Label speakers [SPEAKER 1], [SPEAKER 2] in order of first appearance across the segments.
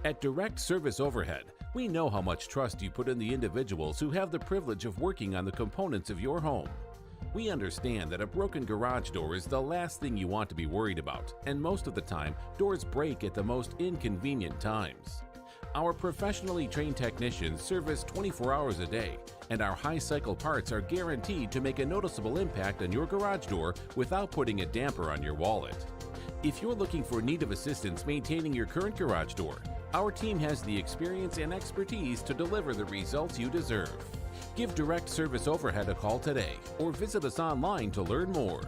[SPEAKER 1] At Direct Service Overhead, we know how much trust you put in the individuals who have the privilege of working on the components of your home. We understand that a broken garage door is the last thing you want to be worried about, and most of the time, doors break at the most inconvenient times. Our professionally trained technicians service 24 hours a day, and our high-cycle parts are guaranteed to make a noticeable impact on your garage door without putting a damper on your wallet. If you're looking for need of assistance maintaining your current garage door, our team has the experience and expertise to deliver the results you deserve. Give Direct Service Overhead a call today or visit us online to learn more.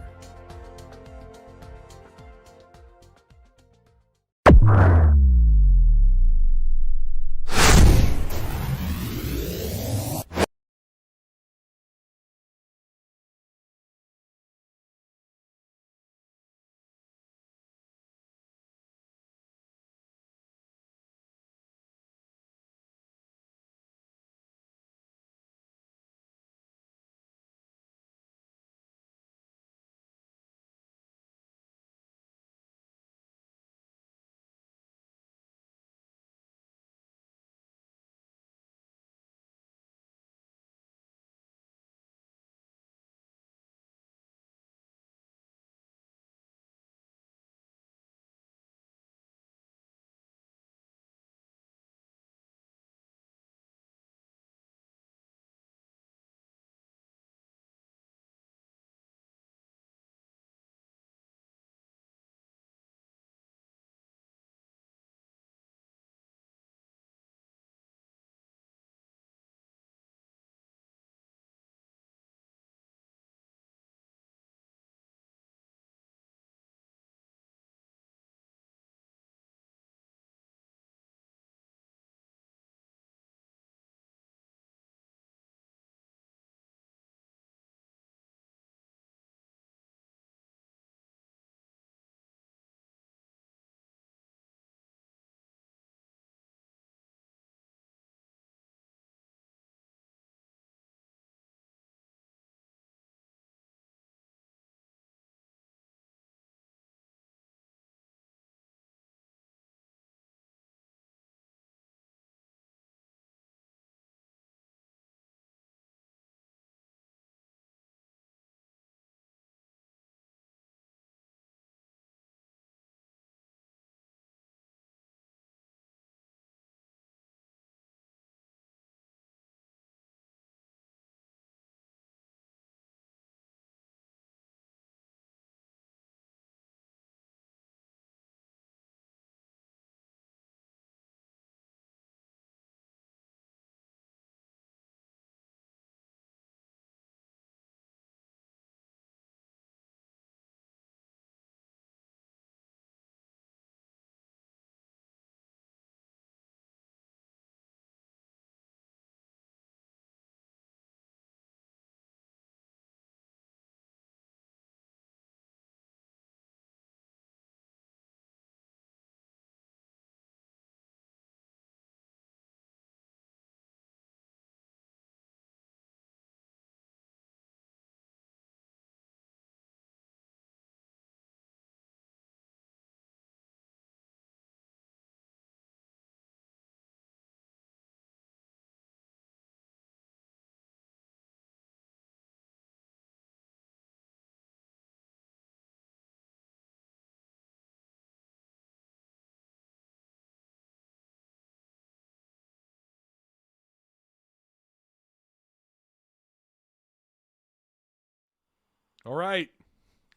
[SPEAKER 2] All right.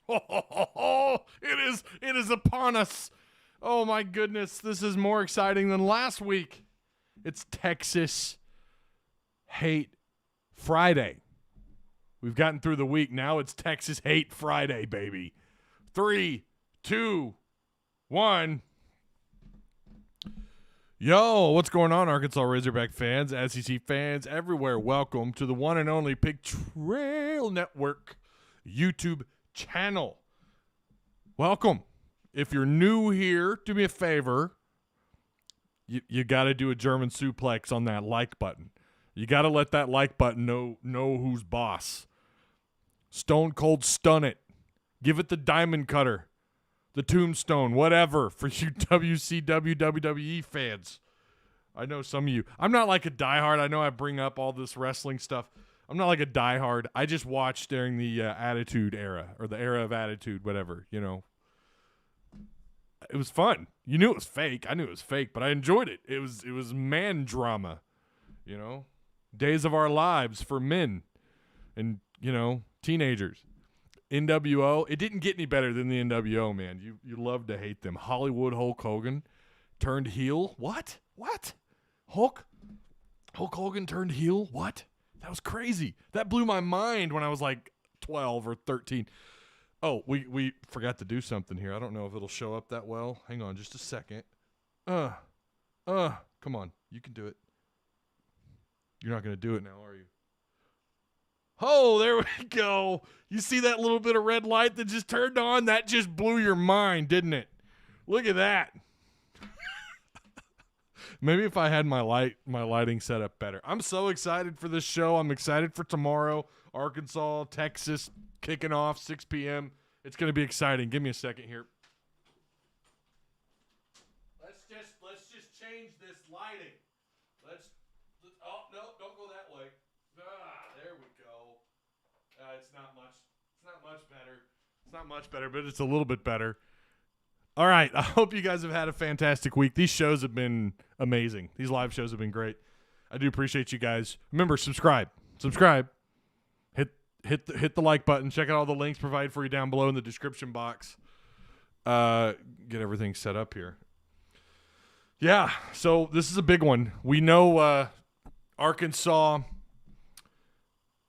[SPEAKER 2] It is upon us. Oh my goodness, this is more exciting than last week. It's Texas Hate Friday. We've gotten through the week. Now it's Texas Hate Friday, baby. 3, 2, 1. Yo, what's going on, Arkansas Razorback fans, SEC fans everywhere? Welcome to the one and only Pig Trail Network YouTube channel. Welcome. If you're new here, do me a favor. You got to do a German suplex on that like button. You got to let that like button know who's boss. Stone cold stun it. Give it the diamond cutter, the tombstone, whatever, for you WCW WWE fans. I know some of you. I'm not like a diehard. I know I bring up all this wrestling stuff. I'm not like a diehard. I just watched during the Attitude Era or the era of Attitude, whatever, you know. It was fun. You knew it was fake. I knew it was fake, but I enjoyed it. It was man drama, you know. Days of Our Lives for men and, you know, teenagers. NWO. It didn't get any better than the NWO, man. You love to hate them. Hollywood Hulk Hogan turned heel. What? Hulk Hogan turned heel? What? That was crazy. That blew my mind when I was like 12 or 13. Oh, we forgot to do something here. I don't know if it'll show up that well. Hang on just a second. Come on. You can do it. You're not going to do it now, are you? Oh, there we go. You see that little bit of red light that just turned on? That just blew your mind, didn't it? Look at that. Maybe if I had my lighting set up better. I'm so excited for this show. I'm excited for tomorrow. Arkansas, Texas, kicking off 6 p.m. It's going to be exciting. Give me a second here. Let's just change this lighting. Oh, no, don't go that way. There we go. It's not much better, but it's a little bit better. All right, I hope you guys have had a fantastic week. These shows have been amazing. These live shows have been great. I do appreciate you guys. Remember, subscribe. Hit the like button. Check out all the links provided for you down below in the description box. Get everything set up here. Yeah, so this is a big one. We know Arkansas.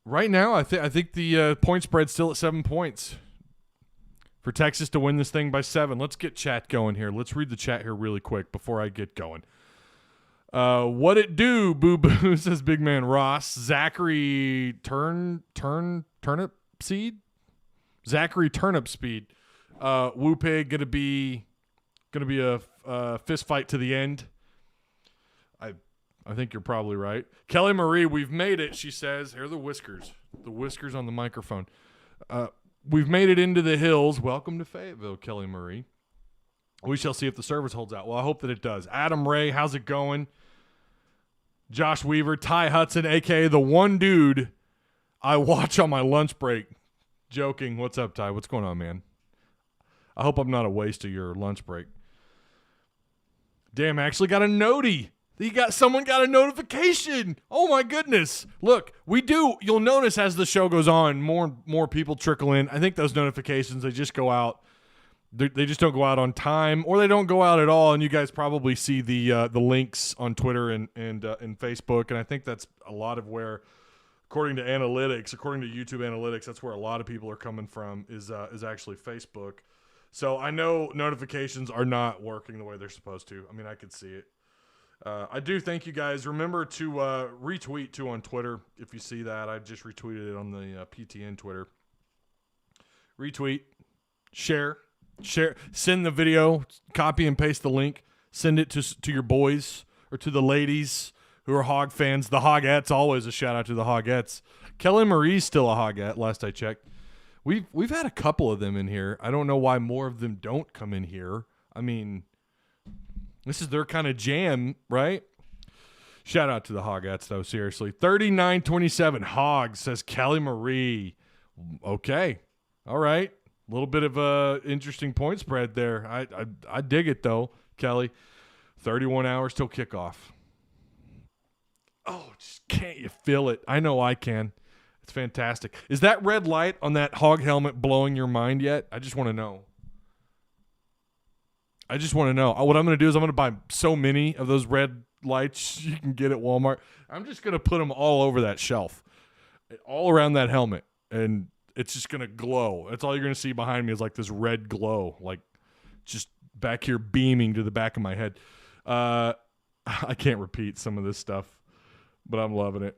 [SPEAKER 2] Right now, I think the point spread's still at 7 points for Texas to win this thing by 7. Let's get chat going here. Let's read the chat here really quick before I get going. What it do, boo-boo, says Big Man Ross. Zachary Turnip Seed? Zachary Turnip Speed. Woo Pig gonna be a fist fight to the end. I think you're probably right. Kelly Marie, we've made it, she says. Here are the whiskers. The whiskers on the microphone. We've made it into the hills. Welcome to Fayetteville, Kelly Marie. We shall see if the service holds out. Well, I hope that it does. Adam Ray, how's it going? Josh Weaver, Ty Hudson, a.k.a. the one dude I watch on my lunch break. Joking. What's up, Ty? What's going on, man? I hope I'm not a waste of your lunch break. Damn, I actually got a notey. Someone got a notification. Oh my goodness. Look, you'll notice as the show goes on, more people trickle in. I think those notifications, they just go out. They just don't go out on time, or they don't go out at all. And you guys probably see the links on Twitter and Facebook. And I think that's a lot of where, according to YouTube analytics, that's where a lot of people are coming from is actually Facebook. So I know notifications are not working the way they're supposed to. I mean, I could see it. I do thank you guys. Remember to retweet too on Twitter if you see that. I just retweeted it on the PTN Twitter. Retweet, share, send the video, copy and paste the link, send it to your boys or to the ladies who are Hog fans. The Hogettes, always a shout out to the Hogettes. Kelly Marie's still a Hogette, last I checked. We've had a couple of them in here. I don't know why more of them don't come in here. I mean, this is their kind of jam, right? Shout out to the Hogettes, though, seriously. 39-27 Hogs, says Kelly Marie. Okay. All right. A little bit of a interesting point spread there. I dig it, though, Kelly. 31 hours till kickoff. Oh, just can't you feel it? I know I can. It's fantastic. Is that red light on that hog helmet blowing your mind yet? I just want to know. What I'm going to do is I'm going to buy so many of those red lights you can get at Walmart. I'm just going to put them all over that shelf, all around that helmet, and it's just going to glow. That's all you're going to see behind me is like this red glow, like just back here beaming to the back of my head. I can't repeat some of this stuff, but I'm loving it.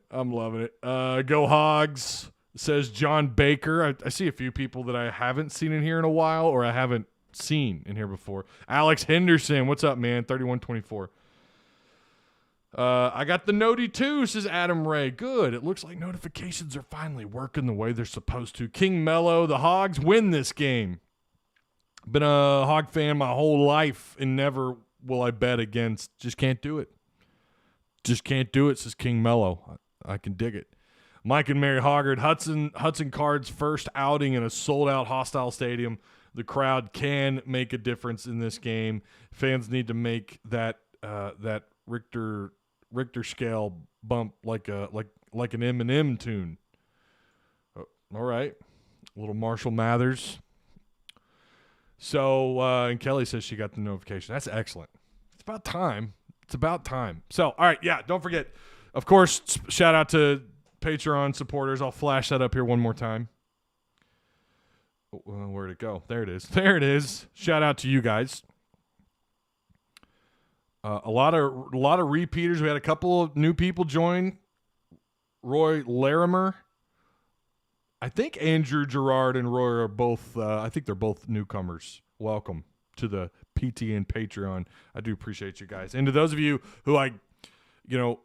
[SPEAKER 2] Go Hogs, says John Baker. I see a few people that I haven't seen in here in a while, or I haven't seen in here before. Alex Henderson, what's up, man? 31-24. I got the notey too, says Adam Ray. Good. It looks like notifications are finally working the way they're supposed to. King Mello, the Hogs win this game. Been a Hog fan my whole life, and never will I bet against. Just can't do it. Just can't do it, says King Mello. I can dig it. Mike and Mary Hoggard, Hudson Card's first outing in a sold-out hostile stadium. The crowd can make a difference in this game. Fans need to make that Richter scale bump like an Eminem tune. Oh, all right, a little Marshall Mathers. So and Kelly says she got the notification. That's excellent. It's about time. So, all right, yeah, don't forget, of course, shout out to Patreon supporters. I'll flash that up here one more time. Where'd it go? There it is. Shout out to you guys. A lot of repeaters. We had a couple of new people join. Roy Larimer. I think Andrew Gerard and Roy are both. I think they're both newcomers. Welcome to the PTN Patreon. I do appreciate you guys. And to those of you who who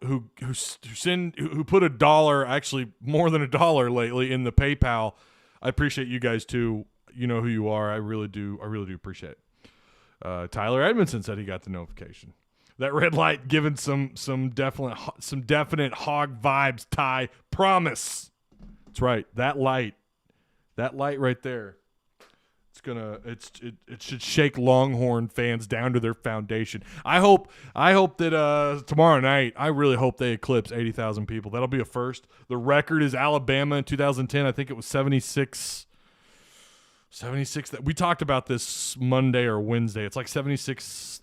[SPEAKER 2] put $1, actually more than $1 lately in the PayPal, I appreciate you guys too. You know who you are. I really do appreciate it. Tyler Edmonson said he got the notification. That red light giving some definite hog vibes. Ty, promise. That's right. That light right there. It should shake Longhorn fans down to their foundation. I hope that tomorrow night, I really hope they eclipse 80,000 people. That'll be a first. The record is Alabama in 2010. I think it was 76. We talked about this Monday or Wednesday. It's like 76-10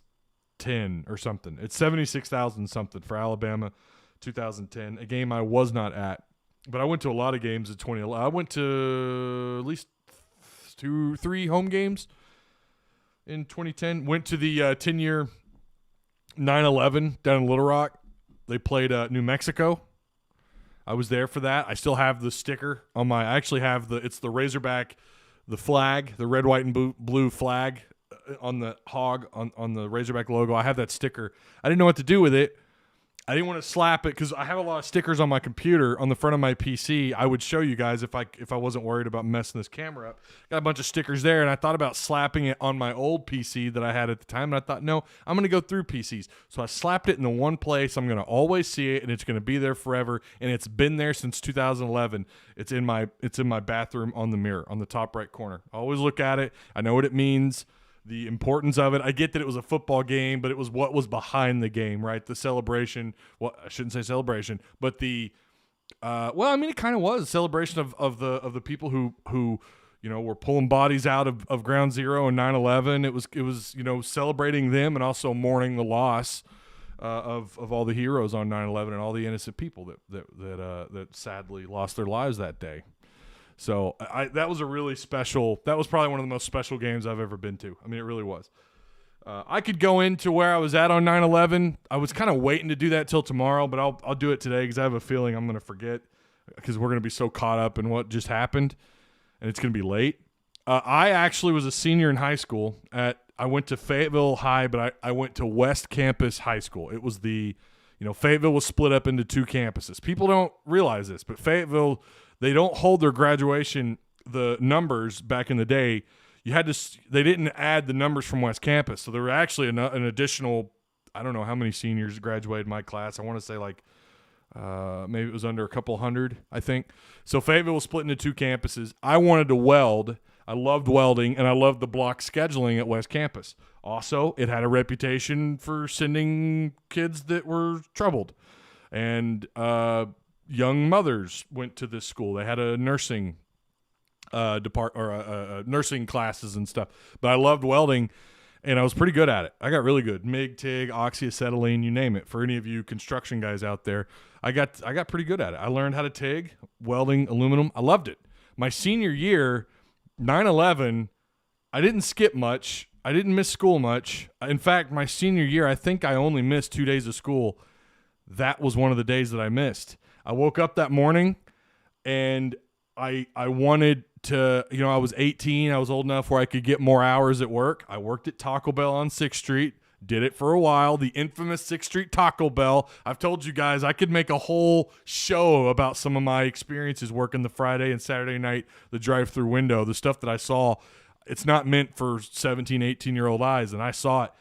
[SPEAKER 2] or something. It's 76,000 something for Alabama 2010, a game I was not at. But I went to a lot of games in 2011. I went to at least 2-3 home games in 2010. Went to the 10-year 9/11 down in Little Rock. They played New Mexico. I was there for that. I still have the sticker on my. I actually have it's the Razorback, the flag, the red, white, and blue flag on the hog on the Razorback logo. I have that sticker. I didn't know what to do with it. I didn't want to slap it because I have a lot of stickers on my computer on the front of my PC. I would show you guys if I wasn't worried about messing this camera up. Got a bunch of stickers there, and I thought about slapping it on my old PC that I had at the time, and I thought, no, I'm going to go through PCs. So I slapped it in the one place. I'm going to always see it, and it's going to be there forever, and it's been there since 2011. It's in my bathroom on the mirror on the top right corner. I always look at it. I know what it means. The importance of it. I get that it was a football game, but it was what was behind the game, right? The celebration. Well, I shouldn't say celebration, but the it kind of was a celebration of the people who were pulling bodies out of Ground Zero and 9/11. It was celebrating them and also mourning the loss of all the heroes on 9/11 and all the innocent people that sadly lost their lives that day. So that was a really special. That was probably one of the most special games I've ever been to. I mean, it really was. I could go into where I was at on 9/11. I was kind of waiting to do that till tomorrow, but I'll do it today because I have a feeling I'm going to forget because we're going to be so caught up in what just happened, and it's going to be late. I actually was a senior in high school. I went to Fayetteville High, but I went to West Campus High School. It was Fayetteville was split up into two campuses. People don't realize this, but Fayetteville, they don't hold their graduation, the numbers back in the day. They didn't add the numbers from West Campus. So there were actually an additional, I don't know how many seniors graduated my class. I want to say maybe it was under a couple hundred, I think. So Fayetteville was split into two campuses. I wanted to weld. I loved welding, and I loved the block scheduling at West Campus. Also, it had a reputation for sending kids that were troubled. And young mothers went to this school. They had a nursing nursing classes and stuff. But I loved welding, and I was pretty good at it. I got really good. MIG, TIG, oxyacetylene, you name it. For any of you construction guys out there, I got pretty good at it. I learned how to TIG, welding, aluminum. I loved it. My senior year, 9/11, I didn't skip much. I didn't miss school much. In fact, my senior year, I think I only missed 2 days of school. That was one of the days that I missed. I woke up that morning, and I wanted to, I was 18. I was old enough where I could get more hours at work. I worked at Taco Bell on 6th Street, did it for a while, the infamous 6th Street Taco Bell. I've told you guys I could make a whole show about some of my experiences working the Friday and Saturday night, the drive-through window, the stuff that I saw. It's not meant for 17, 18-year-old eyes, and I saw it.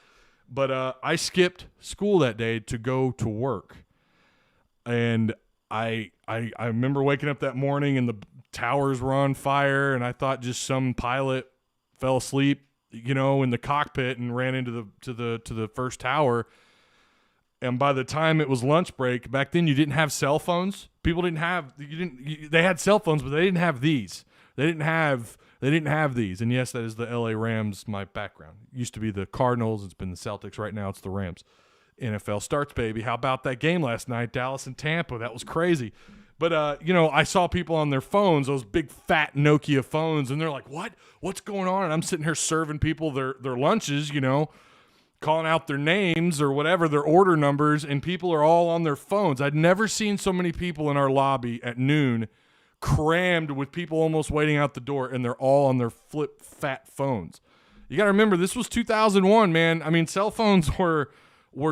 [SPEAKER 2] But I skipped school that day to go to work. And I remember waking up that morning and the towers were on fire, and I thought just some pilot fell asleep, in the cockpit and ran into the first tower. And by the time it was lunch break, back then you didn't have cell phones. People didn't have they had cell phones, but they didn't have these. They didn't have these. And yes, that is the LA Rams, my background. It used to be the Cardinals, it's been the Celtics, right now it's the Rams. NFL starts, baby. How about that game last night, Dallas and Tampa? That was crazy. But, I saw people on their phones, those big fat Nokia phones, and they're like, what? What's going on? And I'm sitting here serving people their lunches, calling out their names or whatever, their order numbers, and people are all on their phones. I'd never seen so many people in our lobby at noon crammed with people almost waiting out the door, and they're all on their flip fat phones. You got to remember, this was 2001, man. I mean, cell phones were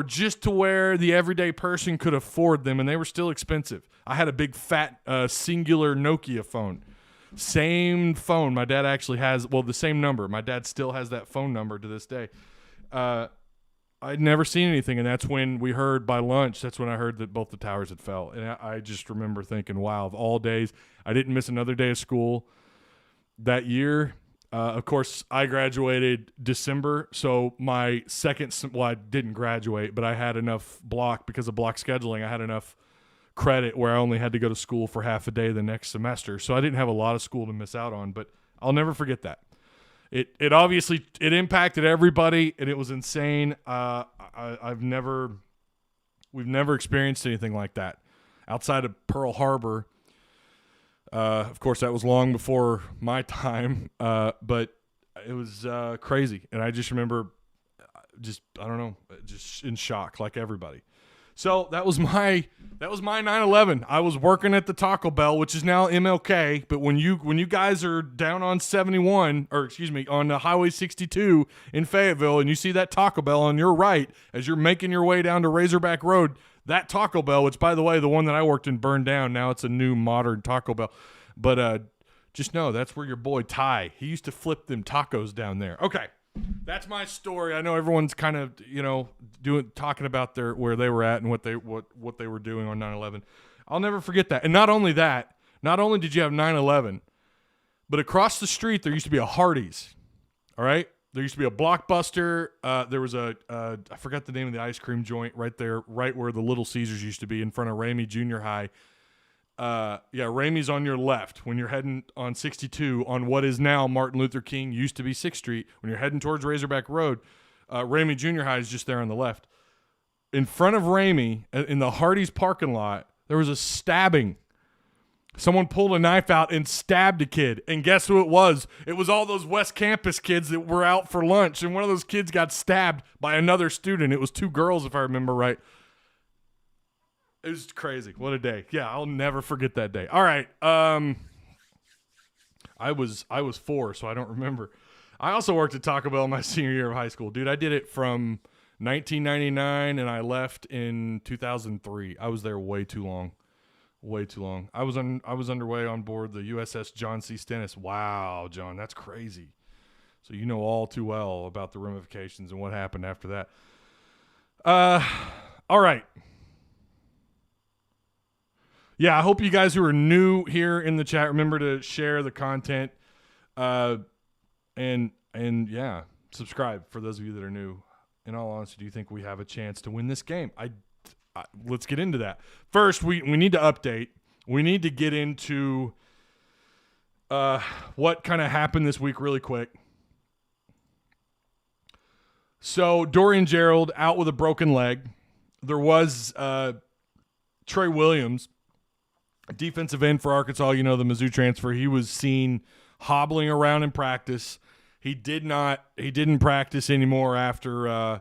[SPEAKER 2] just to where the everyday person could afford them, and they were still expensive. I had a big fat singular Nokia phone. Same phone. My dad actually has, the same number. My dad still has that phone number to this day. I'd never seen anything, and that's when we heard by lunch, that's when I heard that both the towers had fell. And I just remember thinking, wow, of all days, I didn't miss another day of school that year. Of course, I graduated December, so my I didn't graduate, but I had enough because of block scheduling, I had enough credit where I only had to go to school for half a day the next semester. So I didn't have a lot of school to miss out on, but I'll never forget that. It obviously impacted everybody, and it was insane. We've never experienced anything like that outside of Pearl Harbor. Of course, that was long before my time, but it was crazy. And I just remember just in shock like everybody. So that was my 9/11. I was working at the Taco Bell, which is now MLK, but when you guys are down on 71, on Highway 62 in Fayetteville, and you see that Taco Bell on your right as you're making your way down to Razorback Road, that Taco Bell, which, by the way, the one that I worked in burned down. Now it's a new modern Taco Bell. But just know that's where your boy Ty, he used to flip them tacos down there. Okay, that's my story. I know everyone's kind of, talking about where they were at and what they were doing on 9/11. I'll never forget that. And not only did you have 9/11, but across the street there used to be a Hardee's. All right? There used to be a Blockbuster. There was I forgot the name of the ice cream joint right there, right where the Little Caesars used to be in front of Ramey Junior High. Ramey's on your left when you're heading on 62 on what is now Martin Luther King, used to be 6th Street. When you're heading towards Razorback Road, Ramey Junior High is just there on the left. In front of Ramey, in the Hardee's parking lot, there was a stabbing. Someone pulled a knife out and stabbed a kid. And guess who it was? It was all those West Campus kids that were out for lunch. And one of those kids got stabbed by another student. It was 2 girls, if I remember right. It was crazy. What a day. Yeah, I'll never forget that day. All right. I was 4, so I don't remember. I also worked at Taco Bell my senior year of high school. Dude, I did it from 1999, and I left in 2003. I was there way too long. Way too long. I was underway on board the USS John C. Stennis. Wow, John, that's crazy. So you know all too well about the ramifications and what happened after that. All right. Yeah, I hope you guys who are new here in the chat remember to share the content, and yeah, subscribe for those of you that are new. In all honesty, do you think we have a chance to win this game? Let's get into that. First, we need to update. We need to get into what kind of happened this week really quick. So Dorian Gerald out with a broken leg. There was Trey Williams, defensive end for Arkansas, the Mizzou transfer. He was seen hobbling around in practice. He didn't practice anymore after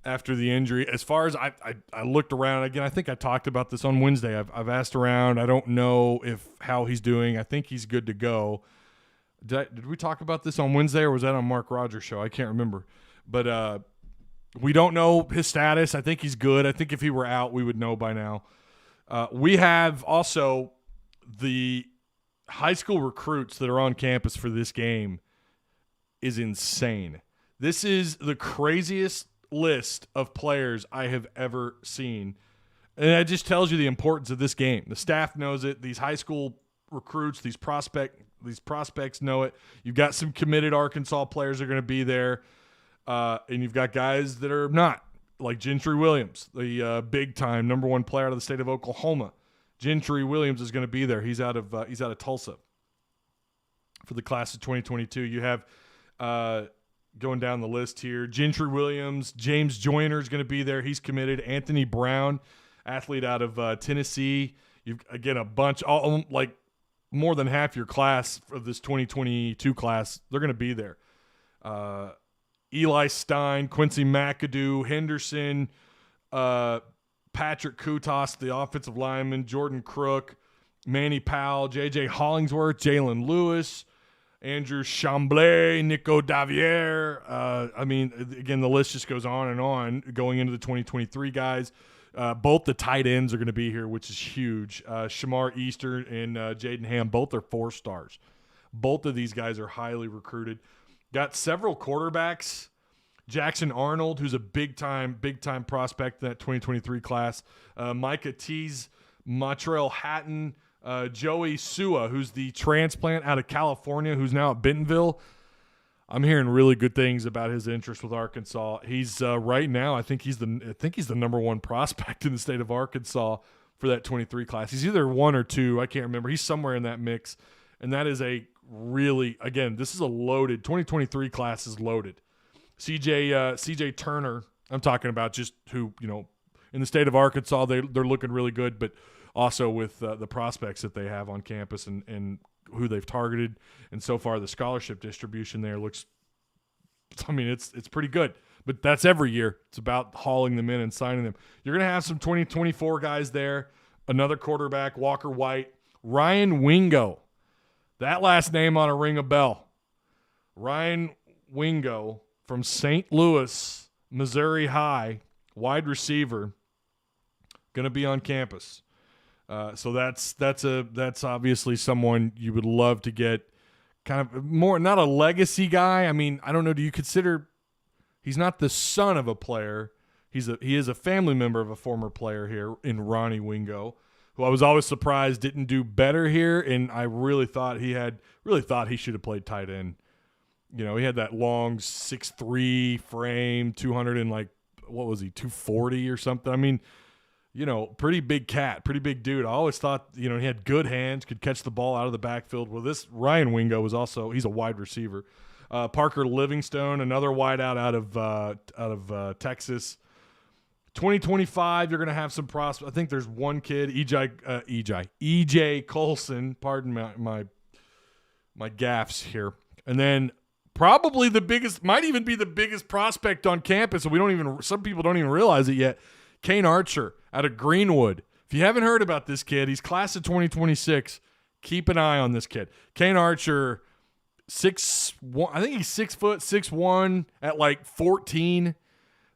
[SPEAKER 2] the injury. As far as I looked around again, I think I talked about this on Wednesday. I've asked around. I don't know how he's doing. I think he's good to go. Did we talk about this on Wednesday, or was that on Mark Rogers' show? I can't remember. But we don't know his status. I think he's good. I think if he were out, we would know by now. We have also the high school recruits that are on campus for this game is insane. This is the craziest list of players I have ever seen. And that just tells you the importance of this game. The staff knows it. These high school recruits, these prospects know it. You've got some committed Arkansas players that are going to be there. And you've got guys that are not, like Gentry Williams, the big-time number one player out of the state of Oklahoma. Gentry Williams is going to be there. He's out of Tulsa for the class of 2022. You have going down the list here, Gentry Williams, James Joyner is going to be there. He's committed. Anthony Brown, athlete out of Tennessee. You've, again, a bunch, like more than half your class of this 2022 class, they're going to be there. Eli Stein, Quincy McAdoo, Henderson, Patrick Kutas, the offensive lineman, Jordan Crook, Manny Powell, J.J. Hollingsworth, Jalen Lewis, Andrew Chamblay, Nico Davier. Again, the list just goes on and on going into the 2023 guys. Both the tight ends are going to be here, which is huge. Shamar Easter and Jaden Ham, both are 4 stars. Both of these guys are highly recruited. Got several quarterbacks. Jackson Arnold, who's a big-time prospect in that 2023 class. Micah Tees, Montreal Hatton, Joey Sua, who's the transplant out of California, who's now at Bentonville. I'm hearing really good things about his interest with Arkansas. He's right now, I think he's the number one prospect in the state of Arkansas for that 23 class. He's either 1 or 2, I can't remember. He's somewhere in that mix, and that is a really, again, this is a loaded 2023 class is loaded. CJ Turner, I'm talking about just who, in the state of Arkansas, they're looking really good, but also with the prospects that they have on campus and who they've targeted. And so far the scholarship distribution there looks, it's pretty good. But that's every year. It's about hauling them in and signing them. You're going to have some 2024 guys there. Another quarterback, Walker White. Ryan Wingo. That last name ought to ring a bell. Ryan Wingo from St. Louis, Missouri High, wide receiver, going to be on campus. So that's obviously someone you would love to get, kind of more, not a legacy guy. I mean, I don't know. Do you consider he's not the son of a player? He is a family member of a former player here in Ronnie Wingo, who I was always surprised didn't do better here, and I really thought he should have played tight end. He had that long 6'3" frame, 200 and 240 or something. I mean, pretty big cat, pretty big dude. I always thought, he had good hands, could catch the ball out of the backfield. Well, this Ryan Wingo he's a wide receiver. Parker Livingstone, another wideout out of Texas. 2025, you're going to have some prospects. I think there's one kid, EJ Colson. Pardon my gaffes here. And then probably might even be the biggest prospect on campus. And some people don't even realize it yet. Kane Archer out of Greenwood. If you haven't heard about this kid, he's class of 2026. Keep an eye on this kid. Kane Archer, 6'1", I think he's 6'1" at 14.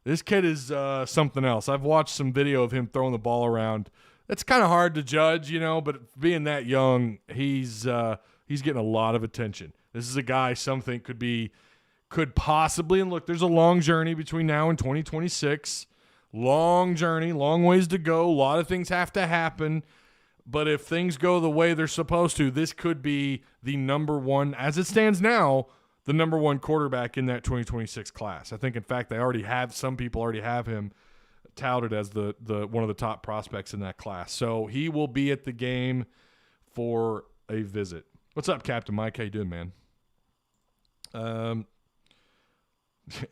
[SPEAKER 2] This kid is something else. I've watched some video of him throwing the ball around. It's kind of hard to judge, but being that young, he's getting a lot of attention. This is a guy some think could possibly, and look, there's a long journey between now and 2026. Long journey, long ways to go. A lot of things have to happen. But if things go the way they're supposed to, this could be the number one, as it stands now, the number one quarterback in that 2026 class. I think, in fact, some people already have him touted as the one of the top prospects in that class. So he will be at the game for a visit. What's up, Captain Mike? How you doing, man? An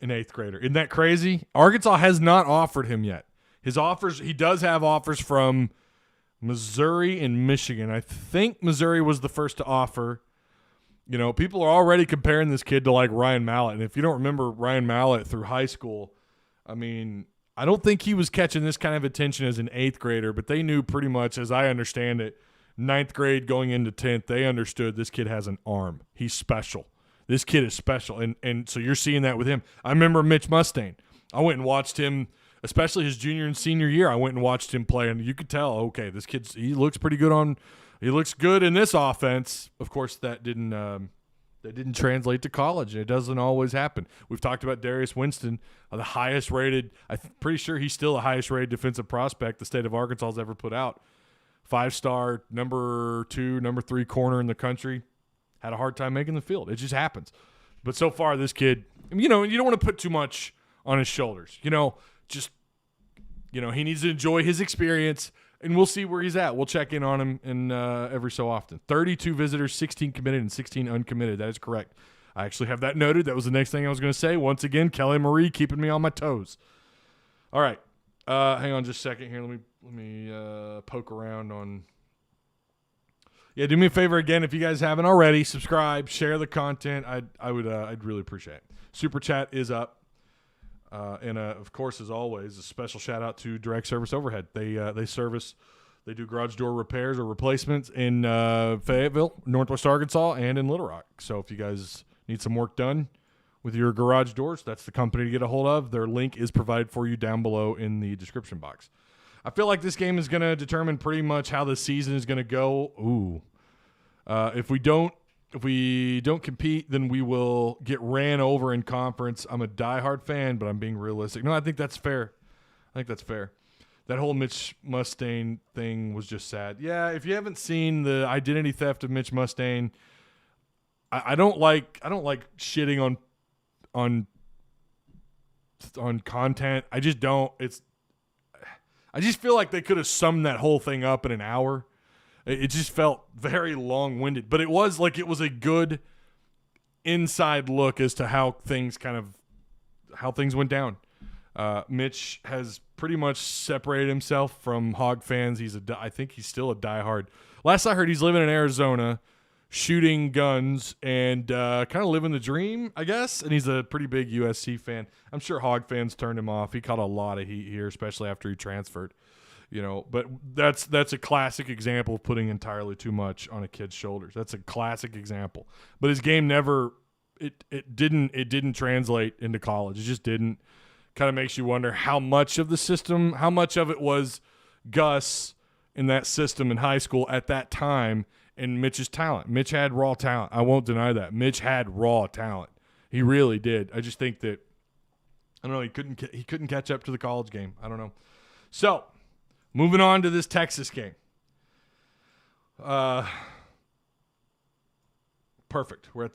[SPEAKER 2] 8th grader. Isn't that crazy? Arkansas has not offered him yet. He does have offers from Missouri and Michigan. I think Missouri was the first to offer. People are already comparing this kid to Ryan Mallett. And if you don't remember Ryan Mallett through high school, I don't think he was catching this kind of attention as an 8th grader, but they knew pretty much, as I understand it, 9th grade going into 10th, they understood this kid has an arm. He's special. This kid is special. And so you're seeing that with him. I remember Mitch Mustaine. I went and watched him, especially his junior and senior year. I went and watched him play, and you could tell, okay, this kid, he looks pretty good he looks good in this offense. Of course, that didn't that didn't translate to college, and it doesn't always happen. We've talked about Darius Winston, the highest rated. I'm pretty sure he's still the highest rated defensive prospect the state of Arkansas has ever put out. 5-star, number 2, number 3 corner in the country. Had a hard time making the field. It just happens. But so far, this kid, you don't want to put too much on his shoulders. He needs to enjoy his experience, and we'll see where he's at. We'll check in on him every so often. 32 visitors, 16 committed, and 16 uncommitted. That is correct. I actually have that noted. That was the next thing I was going to say. Once again, Kelly Marie keeping me on my toes. All right. Hang on just a second here. Let me poke around on. Yeah, do me a favor again if you guys haven't already. Subscribe, share the content. I'd really appreciate it. Super chat is up. And of course, as always, a special shout out to Direct Service Overhead. They do garage door repairs or replacements in Fayetteville, Northwest Arkansas, and in Little Rock. So if you guys need some work done with your garage doors, that's the company to get a hold of. Their link is provided for you down below in the description box. I feel like this game is going to determine pretty much how the season is going to go. Ooh. If we don't compete, then we will get ran over in conference. I'm a diehard fan, but I'm being realistic. No, I think that's fair. That whole Mitch Mustaine thing was just sad. Yeah, if you haven't seen the identity theft of Mitch Mustaine, I don't like shitting on content. I just don't. I just feel like they could have summed that whole thing up in an hour. It just felt very long-winded, but it was a good inside look as to how things went down. Mitch has pretty much separated himself from Hog fans. I think he's still a diehard. Last I heard, he's living in Arizona, shooting guns and kind of living the dream, I guess. And he's a pretty big USC fan. I'm sure Hog fans turned him off. He caught a lot of heat here, especially after he transferred. But that's a classic example of putting entirely too much on a kid's shoulders. That's a classic example. But his game it didn't translate into college. It just didn't. Kind of makes you wonder how much of it was Gus in that system in high school at that time and Mitch's talent. Mitch had raw talent. I won't deny that. Mitch had raw talent. He really did. I just think that I don't know, he couldn't catch up to the college game. I don't know. So, moving on to this Texas game. Perfect. We're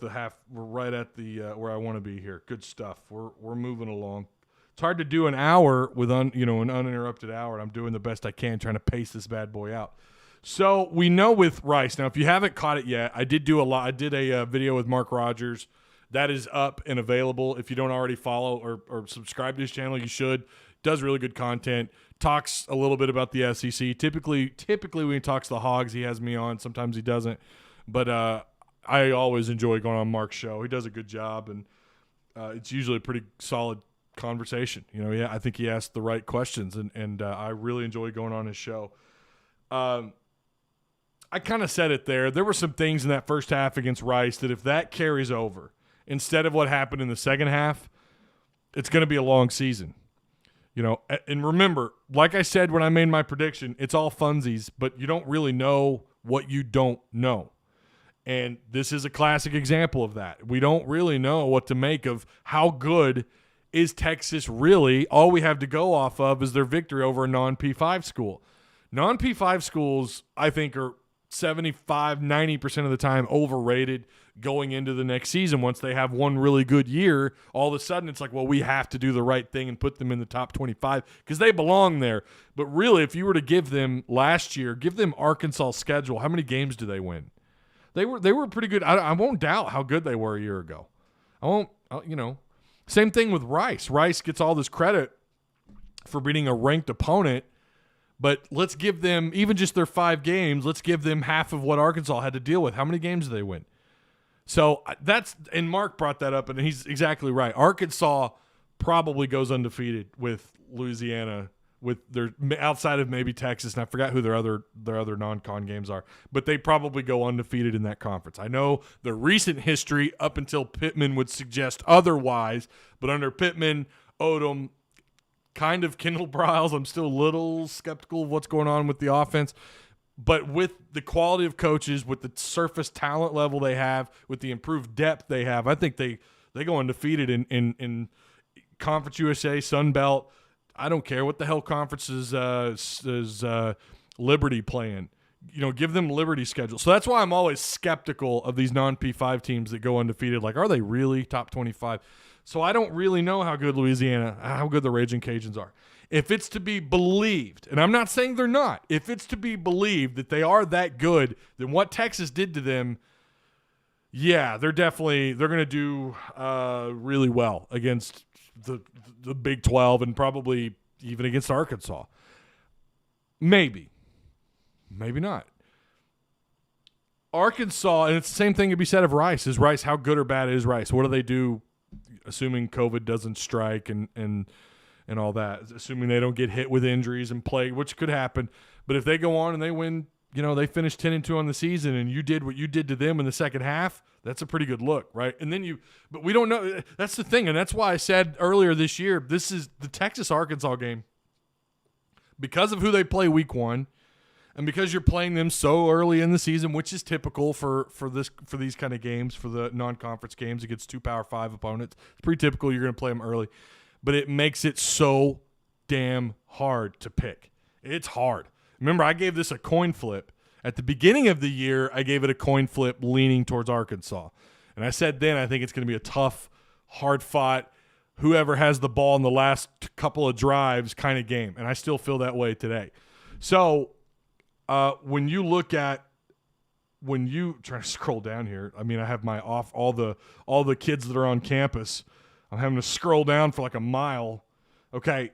[SPEAKER 2] right at the where I want to be here. Good stuff. We're moving along. It's hard to do an hour with an uninterrupted hour, and I'm doing the best I can trying to pace this bad boy out. So we know with Rice. Now, if you haven't caught it yet, I did a video with Mark Rogers. That is up and available. If you don't already follow or subscribe to his channel, you should. Does really good content. Talks a little bit about the SEC. Typically when he talks the Hogs, he has me on. Sometimes he doesn't. But I always enjoy going on Mark's show. He does a good job, and it's usually a pretty solid conversation. I think he asked the right questions, and I really enjoy going on his show. I kind of said it there. There were some things in that first half against Rice that if that carries over, instead of what happened in the second half, it's going to be a long season. And remember, like I said when I made my prediction, it's all funsies, but you don't really know what you don't know. And this is a classic example of that. We don't really know what to make of how good is Texas really. All we have to go off of is their victory over a non-P5 school. Non-P5 schools, I think, are 75, 90% of the time overrated going into the next season. Once they have one really good year, all of a sudden it's like, well, we have to do the right thing and put them in the top 25 because they belong there. But really, if you were to give them last year, give them Arkansas' schedule, how many games do they win? They were pretty good. I won't doubt how good they were a year ago. Same thing with Rice. Rice gets all this credit for beating a ranked opponent, but let's give them, even just their 5 games, let's give them half of what Arkansas had to deal with. How many games do they win? So and Mark brought that up, and he's exactly right. Arkansas probably goes undefeated with Louisiana, with their outside of maybe Texas, and I forgot who their other non-con games are, but they probably go undefeated in that conference. I know the recent history up until Pittman would suggest otherwise, but under Pittman, Odom, kind of Kendall Briles, I'm still a little skeptical of what's going on with the offense. But with the quality of coaches, with the surface talent level they have, with the improved depth they have, I think they go undefeated in Conference USA, Sun Belt. I don't care what the hell conference is Liberty playing. Give them Liberty schedule. So that's why I'm always skeptical of these non-P5 teams that go undefeated. Like, are they really top 25? So I don't really know how good the Raging Cajuns are. If it's to be believed, and I'm not saying they're not, if it's to be believed that they are that good, then what Texas did to them, yeah, they're going to do really well against the Big 12 and probably even against Arkansas. Maybe not. Arkansas, and it's the same thing to be said of Rice. Is Rice, how good or bad is Rice? What do they do, assuming COVID doesn't strike and all that, assuming they don't get hit with injuries and play, which could happen. But if they go on and they win, they finish 10-2 on the season, and you did what you did to them in the second half, that's a pretty good look, right? And then but we don't know. That's the thing, and that's why I said earlier this year, this is the Texas-Arkansas game. Because of who they play week 1, and because you're playing them so early in the season, which is typical for these kind of games, for the non-conference games against 2 Power 5 opponents, it's pretty typical you're going to play them early. But it makes it so damn hard to pick. It's hard. Remember, I gave this a coin flip. At the beginning of the year, I gave it a coin flip leaning towards Arkansas. And I said then I think it's going to be a tough, hard-fought, whoever has the ball in the last couple of drives kind of game. And I still feel that way today. So when you try to scroll down here, I mean, I have my all the kids that are on campus. I'm having to scroll down for like a mile. Okay.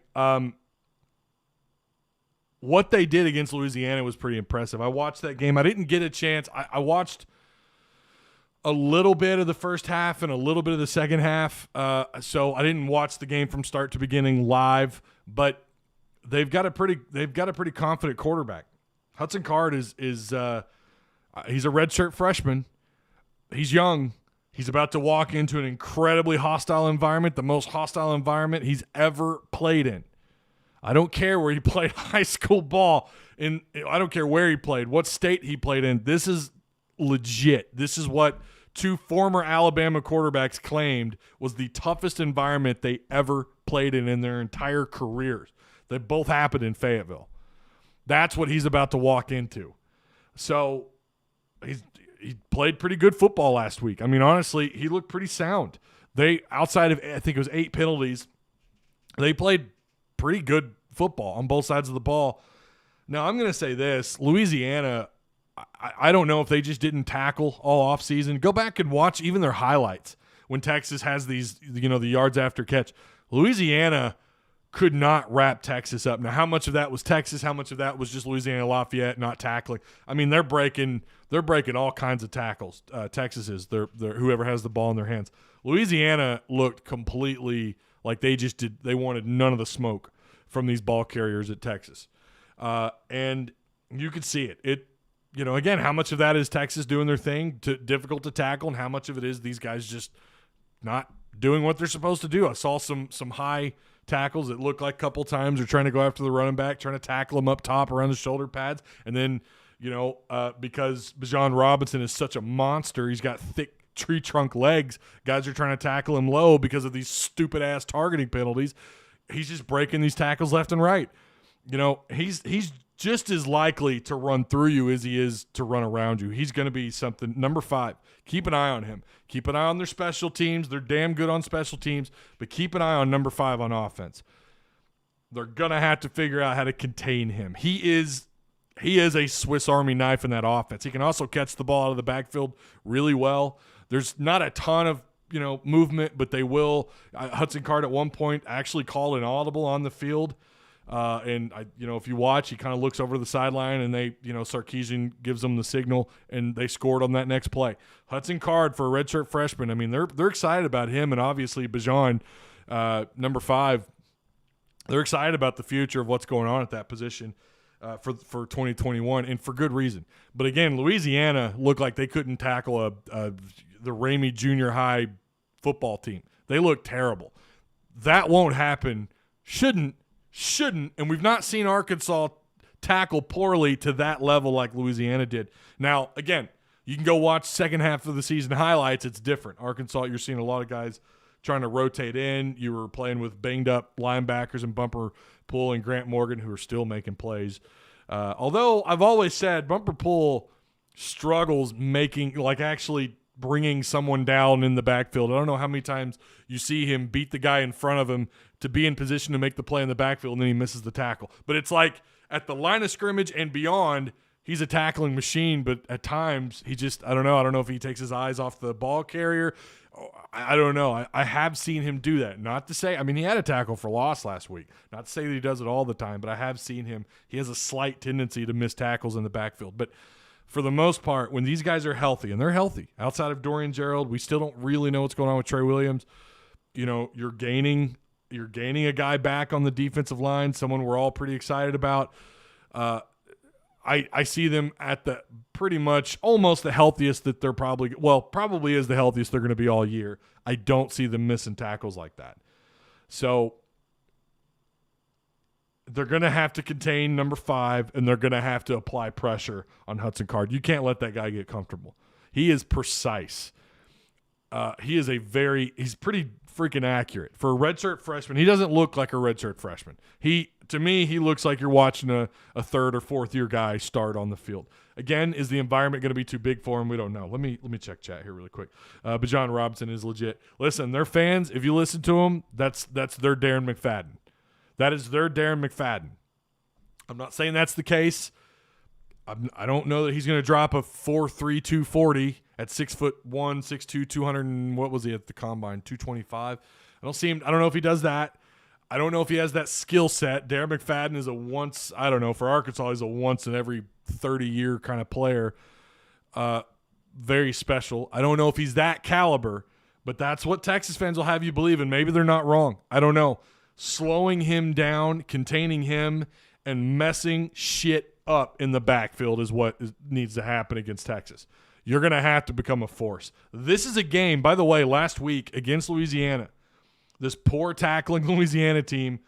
[SPEAKER 2] What they did against Louisiana was pretty impressive. I watched that game. I didn't get a chance. I watched a little bit of the first half and a little bit of the second half. So I didn't watch the game from start to beginning live, but they've got a pretty confident quarterback. Hudson Card is he's a redshirt freshman. He's young. He's about to walk into an incredibly hostile environment, the most hostile environment he's ever played in. I don't care where he played high school ball. I don't care where he played, what state he played in. This is legit. This is what 2 former Alabama quarterbacks claimed was the toughest environment they ever played in their entire careers. They both happened in Fayetteville. That's what he's about to walk into. So he played pretty good football last week. I mean, honestly, he looked pretty sound. They, outside of, I think it was 8 penalties, they played pretty good football on both sides of the ball. Now, I'm going to say this. Louisiana, I don't know if they just didn't tackle all offseason. Go back and watch even their highlights when Texas has these, the yards after catch. Louisiana could not wrap Texas up. Now, how much of that was Texas? How much of that was just Louisiana Lafayette not tackling? I mean, they're breaking all kinds of tackles. Texas is. They're whoever has the ball in their hands. Louisiana looked completely like they wanted none of the smoke from these ball carriers at Texas. And you could see it. Again, how much of that is Texas doing their thing, difficult to tackle, and how much of it is these guys just not doing what they're supposed to do? I saw some high tackles that looked like a couple times they're trying to go after the running back, trying to tackle him up top around the shoulder pads. And then, because Bijan Robinson is such a monster, he's got thick tree trunk legs, guys are trying to tackle him low because of these stupid-ass targeting penalties. He's just breaking these tackles left and right. He's just as likely to run through you as he is to run around you. He's going to be something. Number 5, keep an eye on him. Keep an eye on their special teams. They're damn good on special teams, but keep an eye on number 5 on offense. They're going to have to figure out how to contain him. He is a Swiss Army knife in that offense. He can also catch the ball out of the backfield really well. There's not a ton of movement, but they will. Hudson Card at one point actually called an audible on the field. And if you watch, he kind of looks over the sideline, and they, Sarkisian gives them the signal, and they scored on that next play. Hudson Card for a redshirt freshman. I mean, they're excited about him, and obviously Bijan, number 5. They're excited about the future of what's going on at that position for 2021, and for good reason. But again, Louisiana looked like they couldn't tackle the Ramey Junior High football team. They looked terrible. That won't happen. Shouldn't, and we've not seen Arkansas tackle poorly to that level like Louisiana did. Now, again, you can go watch second half of the season highlights. It's different. Arkansas, you're seeing a lot of guys trying to rotate in. You were playing with banged-up linebackers and Bumper Pool and Grant Morgan, who are still making plays. Although I've always said Bumper Pool struggles actually bringing someone down in the backfield. I don't know how many times you see him beat the guy in front of him to be in position to make the play in the backfield, and then he misses the tackle. But it's like at the line of scrimmage and beyond, he's a tackling machine, but at times he just, I don't know. I don't know if he takes his eyes off the ball carrier. I don't know. I have seen him do that. Not to say, I mean, he had a tackle for loss last week. Not to say that he does it all the time, but I have seen him. He has a slight tendency to miss tackles in the backfield. But for the most part, when these guys are healthy, and they're healthy, outside of Dorian Gerald, we still don't really know what's going on with Trey Williams. You know, you're gaining a guy back on the defensive line, someone we're all pretty excited about. I see them at the pretty much almost the healthiest that they're probably is the healthiest they're going to be all year. I don't see them missing tackles like that. So they're going to have to contain number 5, and they're going to have to apply pressure on Hudson Card. You can't let that guy get comfortable. He is precise. He's pretty freaking accurate. For a redshirt freshman, he doesn't look like a redshirt freshman. To me, he looks like you're watching a third or fourth year guy start on the field. Again, is the environment going to be too big for him? We don't know. Let me check chat here really quick. But John Robinson is legit. Listen, their fans, if you listen to them, that's their Darren McFadden. That is their Darren McFadden. I'm not saying that's the case. I don't know that he's going to drop a 4.3 240 at 6'1", 6'2", 200 and what was he at the combine? 225. I don't see him. I don't know if he does that. I don't know if he has that skill set. Darren McFadden is for Arkansas, he's a once in every 30-year kind of player. Very special. I don't know if he's that caliber, but that's what Texas fans will have you believe, and maybe they're not wrong. I don't know. Slowing him down, containing him, and messing shit up in the backfield is what needs to happen against Texas. You're going to have to become a force. This is a game, by the way, last week against Louisiana. This poor tackling Louisiana team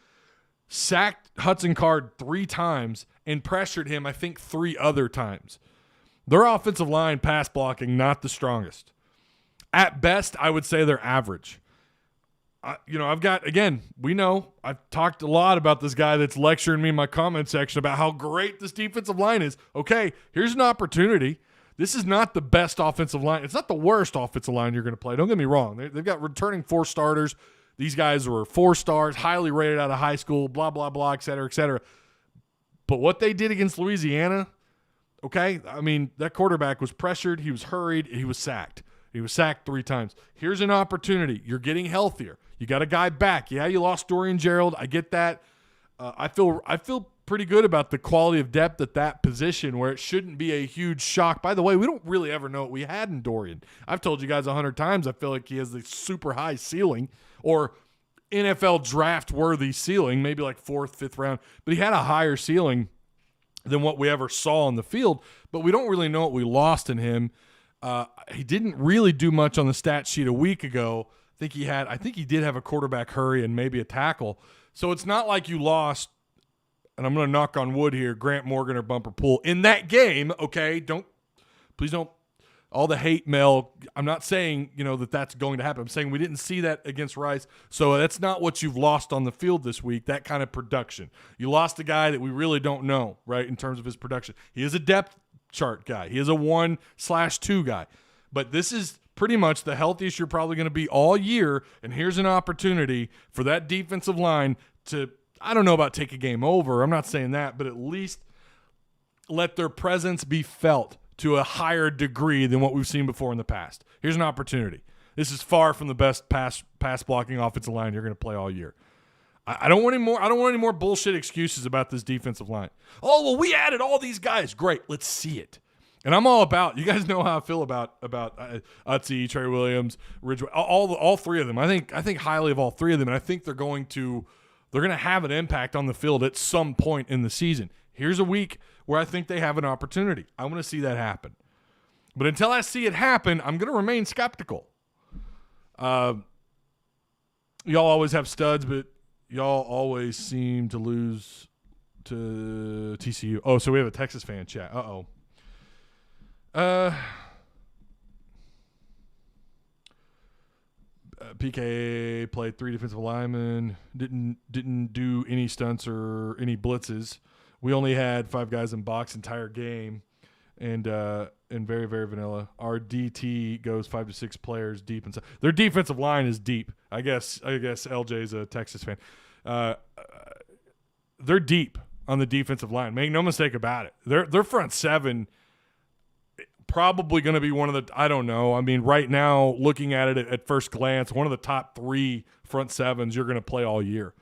[SPEAKER 2] sacked Hudson Card 3 times and pressured him, I think, 3 other times. Their offensive line pass blocking, not the strongest. At best, I would say they're average. I've talked a lot about this guy that's lecturing me in my comment section about how great this defensive line is. Okay, here's an opportunity. This is not the best offensive line. It's not the worst offensive line you're going to play. Don't get me wrong. They've got returning 4 starters. These guys were 4 stars, highly rated out of high school, blah, blah, blah, et cetera, et cetera. But what they did against Louisiana, okay, I mean, that quarterback was pressured. He was hurried. He was sacked. He was sacked 3 times. Here's an opportunity. You're getting healthier. You got a guy back. Yeah, you lost Dorian Gerald. I get that. I feel pretty good about the quality of depth at that position where it shouldn't be a huge shock. By the way, we don't really ever know what we had in Dorian. I've told you guys 100 times I feel like he has the super high ceiling or NFL draft-worthy ceiling, maybe like 4th, 5th round. But he had a higher ceiling than what we ever saw on the field. But we don't really know what we lost in him. He didn't really do much on the stat sheet a week ago. I think he did have a quarterback hurry and maybe a tackle. So it's not like you lost, and I'm going to knock on wood here, Grant Morgan or Bumper Pool in that game. Okay, please don't all the hate mail. I'm not saying that's going to happen. I'm saying we didn't see that against Rice. So that's not what you've lost on the field this week. That kind of production. You lost a guy that we really don't know, right, in terms of his production. He is a depth chart guy. He is a 1/2 guy. But this is pretty much the healthiest you're probably going to be all year, and here's an opportunity for that defensive line to, I don't know about take a game over. I'm not saying that, but at least let their presence be felt to a higher degree than what we've seen before in the past. Here's an opportunity. This is far from the best pass blocking offensive line you're going to play all year. I don't want any more bullshit excuses about this defensive line. Oh, well, we added all these guys. Great. Let's see it. And I'm all about, you guys know how I feel about Utsi, Trey Williams, Ridgeway, all 3 of them. I think highly of all 3 of them, and I think they're going to have an impact on the field at some point in the season. Here's a week where I think they have an opportunity. I want to see that happen. But until I see it happen, I'm going to remain skeptical. Y'all always have studs, but y'all always seem to lose to TCU. Oh, so we have a Texas fan chat. PK played 3 defensive linemen. Didn't do any stunts or any blitzes. We only had 5 guys in box entire game, and very, very vanilla. Our DT goes 5 to 6 players deep inside. Their defensive line is deep. I guess LJ's a Texas fan. They're deep on the defensive line. Make no mistake about it. Their front 7 probably going to be one of the, I don't know. I mean, right now, looking at it at first glance, one of the top 3 front 7s you're going to play all year.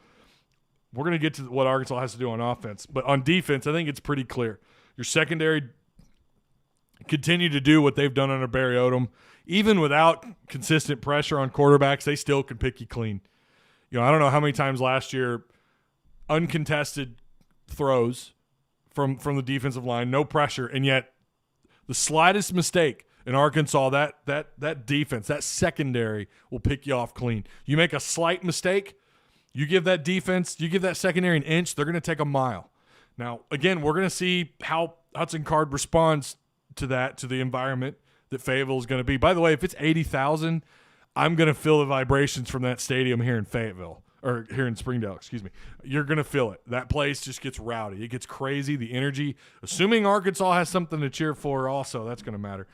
[SPEAKER 2] We're going to get to what Arkansas has to do on offense. But on defense, I think it's pretty clear. Your secondary continue to do what they've done under Barry Odom. Even without consistent pressure on quarterbacks, they still can pick you clean. You know, I don't know how many times last year uncontested throws from the defensive line, no pressure, and yet the slightest mistake in Arkansas, that defense, that secondary will pick you off clean. You make a slight mistake, you give that defense, you give that secondary an inch, they're going to take a mile. Now, again, we're going to see how Hudson Card responds to that, to the environment that Fayetteville is going to be. By the way, if it's 80,000, I'm going to feel the vibrations from that stadium here in Fayetteville, or here in Springdale, excuse me. You're going to feel it. That place just gets rowdy. It gets crazy, the energy. Assuming Arkansas has something to cheer for also, that's going to matter.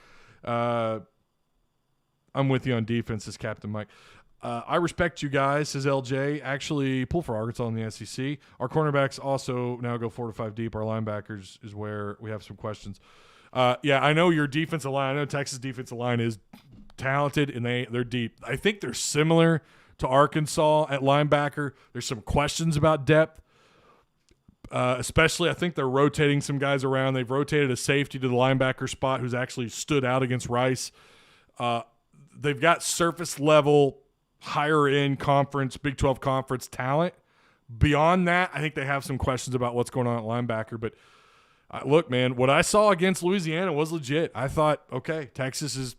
[SPEAKER 2] I'm with you on defense, says Captain Mike. I respect you guys, says LJ. Actually, pull for Arkansas in the SEC. Our cornerbacks also now go 4 to 5 deep. Our linebackers is where we have some questions. Yeah, I know your defensive line. I know Texas defensive line is talented, and they're deep. I think they're similar to Arkansas at linebacker. There's some questions about depth, especially I think they're rotating some guys around. They've rotated a safety to the linebacker spot who's actually stood out against Rice. They've got surface-level, higher-end conference, Big 12 conference talent. Beyond that, I think they have some questions about what's going on at linebacker. But look, man, what I saw against Louisiana was legit. I thought, okay, Texas is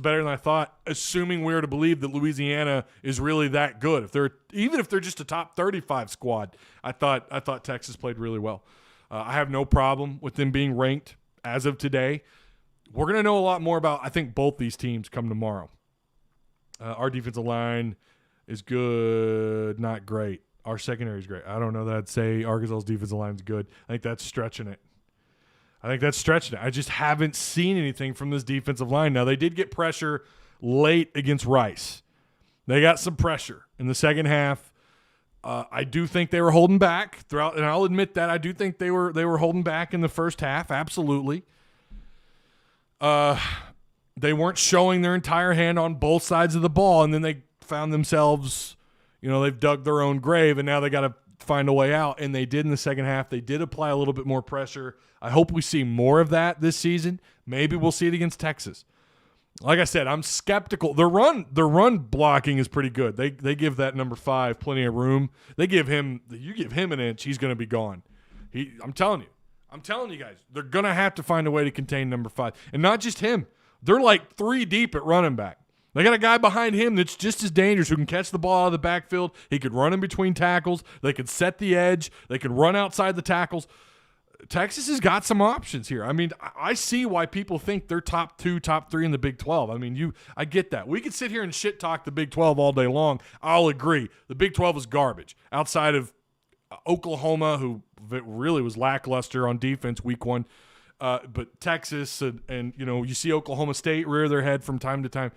[SPEAKER 2] better than I thought, assuming we were to believe that Louisiana is really that good. Even if they're just a top 35 squad, I thought Texas played really well. I have no problem with them being ranked as of today. We're going to know a lot more about, I think, both these teams come tomorrow. Our defensive line is good, not great. Our secondary is great. I don't know that I'd say Arkansas's defensive line is good. I think that's stretching it. I just haven't seen anything from this defensive line. Now, they did get pressure late against Rice. They got some pressure in the second half. I do think they were holding back throughout, and I'll admit that. I do think they were holding back in the first half, absolutely. They weren't showing their entire hand on both sides of the ball, and then they found themselves, they've dug their own grave, and now they got to find a way out, and they did in the second half. They did apply a little bit more pressure. I hope we see more of that this season. Maybe we'll see it against Texas. Like I said, I'm skeptical. The run blocking is pretty good. They give that number 5 plenty of room. You give him an inch, he's going to be gone. I'm telling you guys, they're going to have to find a way to contain number 5. And not just him. They're like 3 deep at running back. They got a guy behind him that's just as dangerous who can catch the ball out of the backfield. He could run in between tackles. They could set the edge. They could run outside the tackles. Texas has got some options here. I mean, I see why people think they're top 2, top 3 in the Big 12. I mean, I get that. We could sit here and shit talk the Big 12 all day long. I'll agree. The Big 12 is garbage. Outside of Oklahoma, who really was lackluster on defense week 1. But Texas and you see Oklahoma State rear their head from time to time.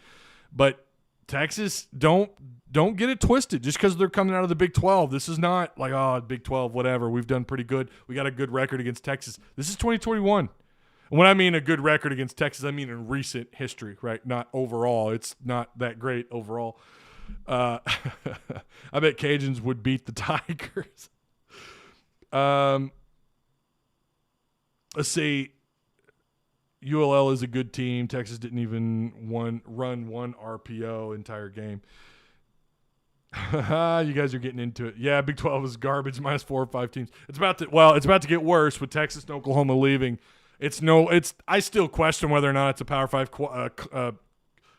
[SPEAKER 2] But Texas, don't get it twisted. Just because they're coming out of the Big 12, this is not like, Big 12, whatever. We've done pretty good. We got a good record against Texas. This is 2021. And when I mean a good record against Texas, I mean in recent history, right? Not overall. It's not that great overall. I bet Cajuns would beat the Tigers. Let's see. ULL is a good team. Texas didn't even run one RPO entire game. You guys are getting into it. Yeah, Big 12 is garbage. -4 or 5 teams. It's about to get worse with Texas and Oklahoma leaving. I still question whether or not it's a Power 5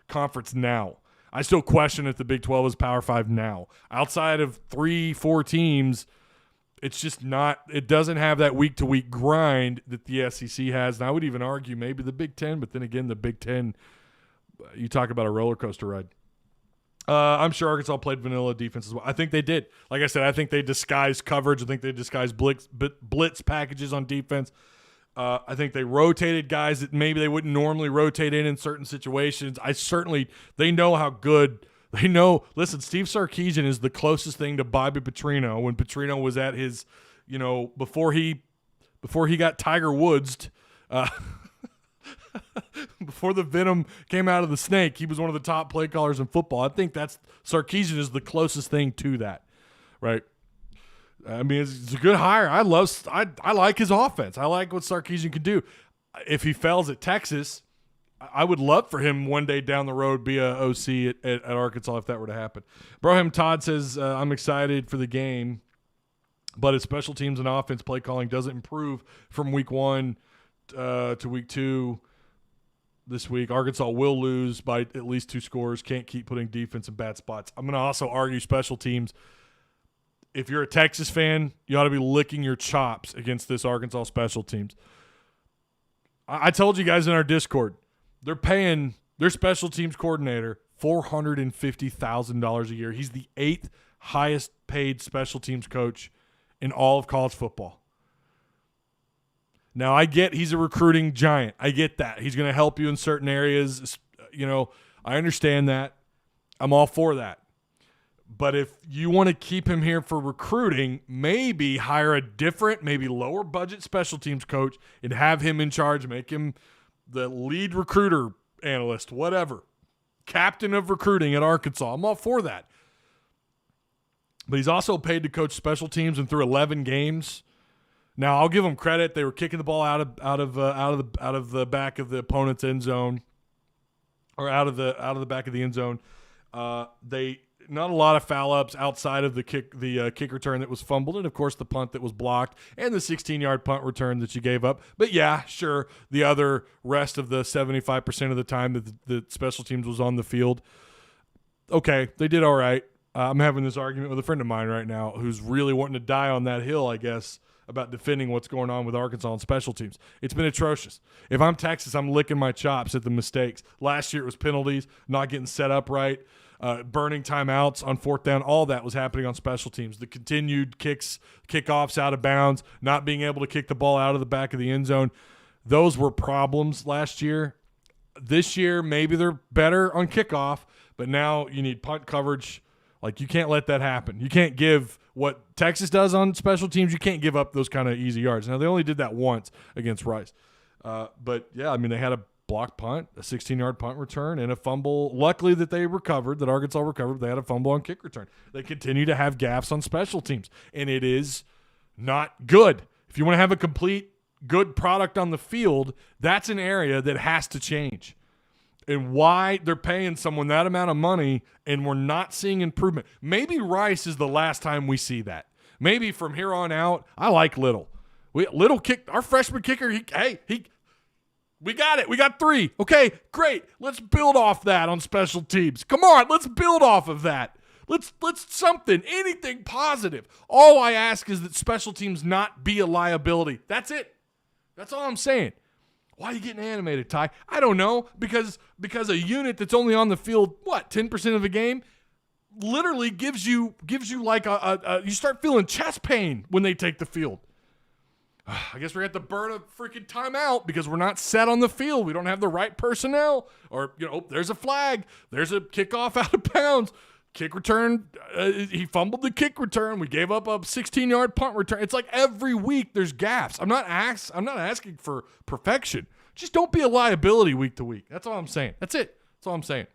[SPEAKER 2] conference now. I still question if the Big 12 is Power 5 now. Outside of 3-4 teams, it's just not – it doesn't have that week-to-week grind that the SEC has. And I would even argue maybe the Big Ten, but then again, the Big Ten, you talk about a roller coaster ride. I'm sure Arkansas played vanilla defense as well. I think they did. Like I said, I think they disguised coverage. I think they disguised blitz packages on defense. I think they rotated guys that maybe they wouldn't normally rotate in certain situations. They know how good – they know, listen, Steve Sarkisian is the closest thing to Bobby Petrino when Petrino was at his, before he got Tiger Woods'd, before the venom came out of the snake, he was one of the top play callers in football. I think Sarkisian is the closest thing to that, right? I mean, it's a good hire. I like his offense. I like what Sarkisian can do. If he fails at Texas, I would love for him one day down the road be a OC at Arkansas if that were to happen. Broham Todd says, I'm excited for the game, but his special teams and offense play calling doesn't improve from week 1 to week 2 this week. Arkansas will lose by at least 2 scores, can't keep putting defense in bad spots. I'm going to also argue special teams. If you're a Texas fan, you ought to be licking your chops against this Arkansas special teams. I told you guys in our Discord, they're paying their special teams coordinator $450,000 a year. He's the 8th highest paid special teams coach in all of college football. Now, I get he's a recruiting giant. I get that. He's going to help you in certain areas. I understand that. I'm all for that. But if you want to keep him here for recruiting, maybe hire a different, maybe lower budget special teams coach and have him in charge, make him the lead recruiter analyst, whatever, captain of recruiting at Arkansas. I'm all for that. But he's also paid to coach special teams and through 11 games. Now I'll give him credit; they were kicking the ball out of the back of the opponent's end zone, or out of the back of the end zone. They not a lot of foul ups outside of the kick return that was fumbled, and of course the punt that was blocked, and the 16-yard punt return that you gave up. But yeah, sure, the other rest of the 75% of the time that the special teams was on the field, okay, they did all right. I'm having this argument with a friend of mine right now who's really wanting to die on that hill, I guess, about defending what's going on with Arkansas on special teams. It's been atrocious. If I'm Texas, I'm licking my chops at the mistakes. Last year it was penalties, not getting set up right. Burning timeouts on 4th down, all that was happening on special teams. The continued kickoffs out of bounds, not being able to kick the ball out of the back of the end zone, those were problems last year. This year, maybe they're better on kickoff, but now you need punt coverage. Like, you can't let that happen. You can't give what Texas does on special teams. You can't give up those kind of easy yards. Now, they only did that once against Rice. But, yeah, I mean, they had a blocked punt, a 16-yard punt return, and a fumble. Luckily that Arkansas recovered. They had a fumble on kick return. They continue to have gaffes on special teams, and it is not good. If you want to have a complete good product on the field, that's an area that has to change. And why they're paying someone that amount of money and we're not seeing improvement. Maybe Rice is the last time we see that. Maybe from here on out, I like Little. Little kicked our freshman kicker. We got it. We got 3. Okay, great. Let's build off that on special teams. Come on, let's build off of that. Let's anything positive. All I ask is that special teams not be a liability. That's it. That's all I'm saying. Why are you getting animated, Ty? I don't know. Because a unit that's only on the field, 10% of the game, literally gives you like you start feeling chest pain when they take the field. I guess we're going to have to burn a freaking timeout because we're not set on the field. We don't have the right personnel. Or, there's a flag. There's a kickoff out of bounds. Kick return, he fumbled the kick return. We gave up a 16-yard punt return. It's like every week there's gaffes. I'm not asking for perfection. Just don't be a liability week to week. That's all I'm saying. That's it. That's all I'm saying.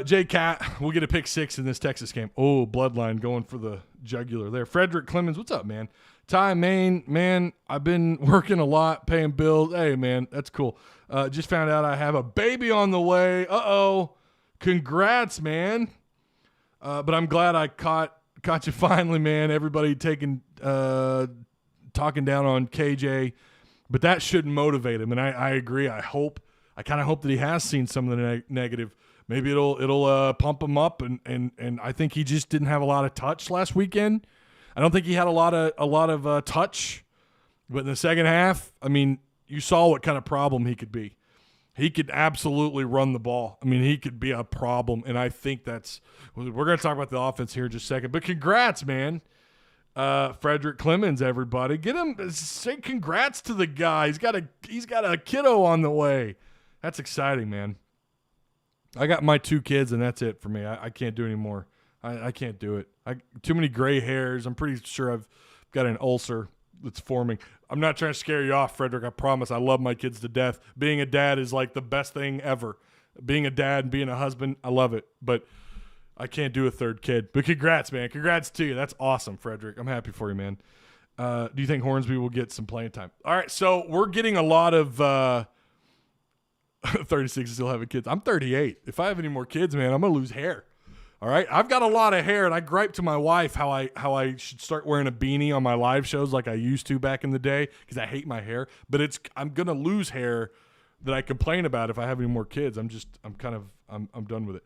[SPEAKER 2] J. Cat, we'll get a pick 6 in this Texas game. Oh, Bloodline going for the jugular there. Frederick Clemens, what's up, man? Ty, Maine, man, I've been working a lot, paying bills. Hey, man, that's cool. Just found out I have a baby on the way. Uh-oh. Congrats, man. But I'm glad I caught you finally, man. Everybody talking down on KJ. But that shouldn't motivate him. And I agree. I kind of hope that he has seen some of the negative Maybe it'll pump him up, and I think he just didn't have a lot of touch last weekend. I don't think he had a lot of touch, but in the second half, I mean, you saw what kind of problem he could be. He could absolutely run the ball. I mean, he could be a problem, and I think we're going to talk about the offense here in just a second. But congrats, man. Frederick Clemens, everybody. Say congrats to the guy. He's got a kiddo on the way. That's exciting, man. I got my 2 kids, and that's it for me. I can't do any more. I can't do it. Too many gray hairs. I'm pretty sure I've got an ulcer that's forming. I'm not trying to scare you off, Frederick. I promise. I love my kids to death. Being a dad is like the best thing ever. Being a dad and being a husband, I love it. But I can't do a 3rd kid. But congrats, man. Congrats to you. That's awesome, Frederick. I'm happy for you, man. Do you think Hornsby will get some playing time? All right, so we're getting a lot of 36 still having kids. I'm 38. If I have any more kids, man, I'm going to lose hair. All right? I've got a lot of hair, and I gripe to my wife how I should start wearing a beanie on my live shows like I used to back in the day because I hate my hair. But I'm going to lose hair that I complain about if I have any more kids. I'm done with it.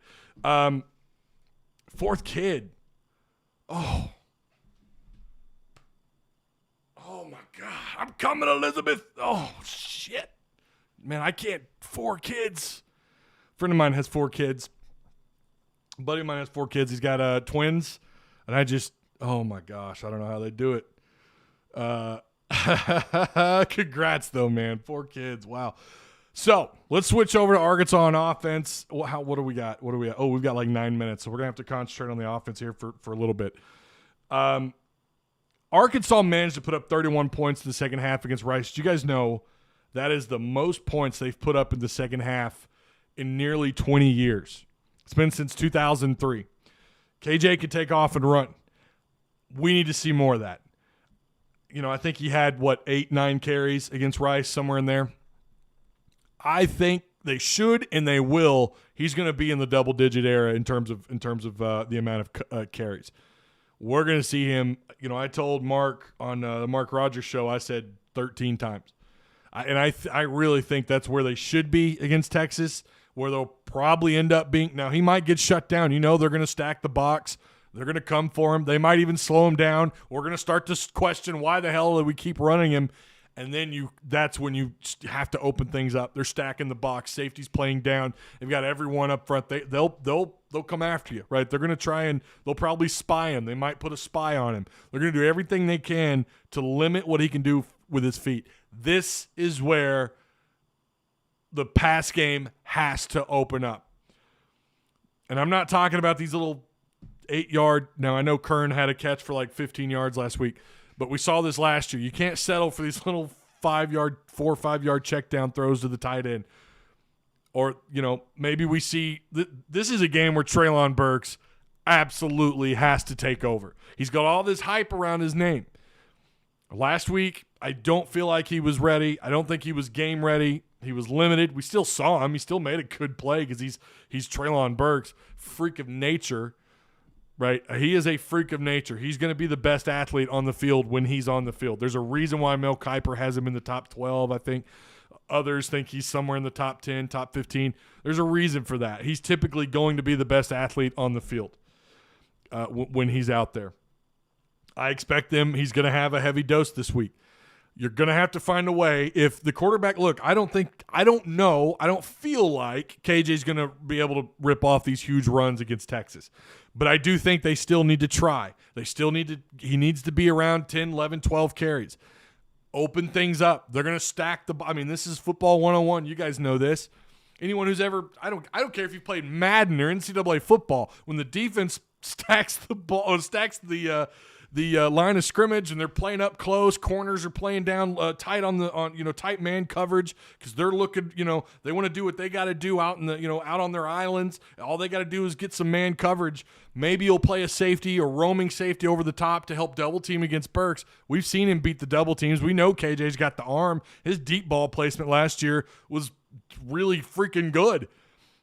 [SPEAKER 2] 4th kid. Oh my God. I'm coming, Elizabeth. Oh, shit. Man, I can't. 4 kids. A friend of mine has 4 kids. A buddy of mine has 4 kids. He's got twins. And oh my gosh, I don't know how they do it. Congrats, though, man. 4 kids. Wow. So let's switch over to Arkansas on offense. What do we got? Oh, we've got like 9 minutes. So we're going to have to concentrate on the offense here for a little bit. Arkansas managed to put up 31 points in the second half against Rice. Do you guys know that is the most points they've put up in the second half in nearly 20 years? It's been since 2003. KJ could take off and run. We need to see more of that. I think he had, 8, 9 carries against Rice, somewhere in there. I think they should and they will. He's going to be in the double-digit era in terms of the amount of carries. We're going to see him. I told Mark on the Mark Rogers show, I said 13 times. I really think that's where they should be against Texas, where they'll probably end up being. Now, he might get shut down. They're going to stack the box. They're going to come for him. They might even slow him down. We're going to start to question why the hell do we keep running him. And then that's when you have to open things up. They're stacking the box. Safety's playing down. They've got everyone up front. They'll come after you, right? They're going to try and they'll probably spy him. They might put a spy on him. They're going to do everything they can to limit what he can do with his feet. This is where the pass game has to open up. And I'm not talking about these little 8-yard. Now, I know Kern had a catch for like 15 yards last week. But we saw this last year. You can't settle for these little 4 or 5 yard check down throws to the tight end. Or, maybe we see this is a game where Treylon Burks absolutely has to take over. He's got all this hype around his name. Last week, I don't feel like he was ready. I don't think he was game ready. He was limited. We still saw him. He still made a good play because he's Treylon Burks, freak of nature. Right? He is a freak of nature. He's going to be the best athlete on the field when he's on the field. There's a reason why Mel Kiper has him in the top 12, I think. Others think he's somewhere in the top 10, top 15. There's a reason for that. He's typically going to be the best athlete on the field when he's out there. I expect he's going to have a heavy dose this week. You're going to have to find a way. If the quarterback, look, I don't feel like KJ's going to be able to rip off these huge runs against Texas. But I do think they still need to try. He needs to be around 10, 11, 12 carries. Open things up. They're going to stack this is football 101. You guys know this. Anyone who's ever, I don't care if you played Madden or NCAA football, when the defense stacks the ball, stacks the line of scrimmage and they're playing up close, corners are playing down tight tight man coverage because they're looking, they want to do what they got to do out out on their islands. All they got to do is get some man coverage. Maybe you'll play a safety or roaming safety over the top to help double team against Burks. We've seen him beat the double teams. We know KJ's got the arm. His deep ball placement last year was really freaking good.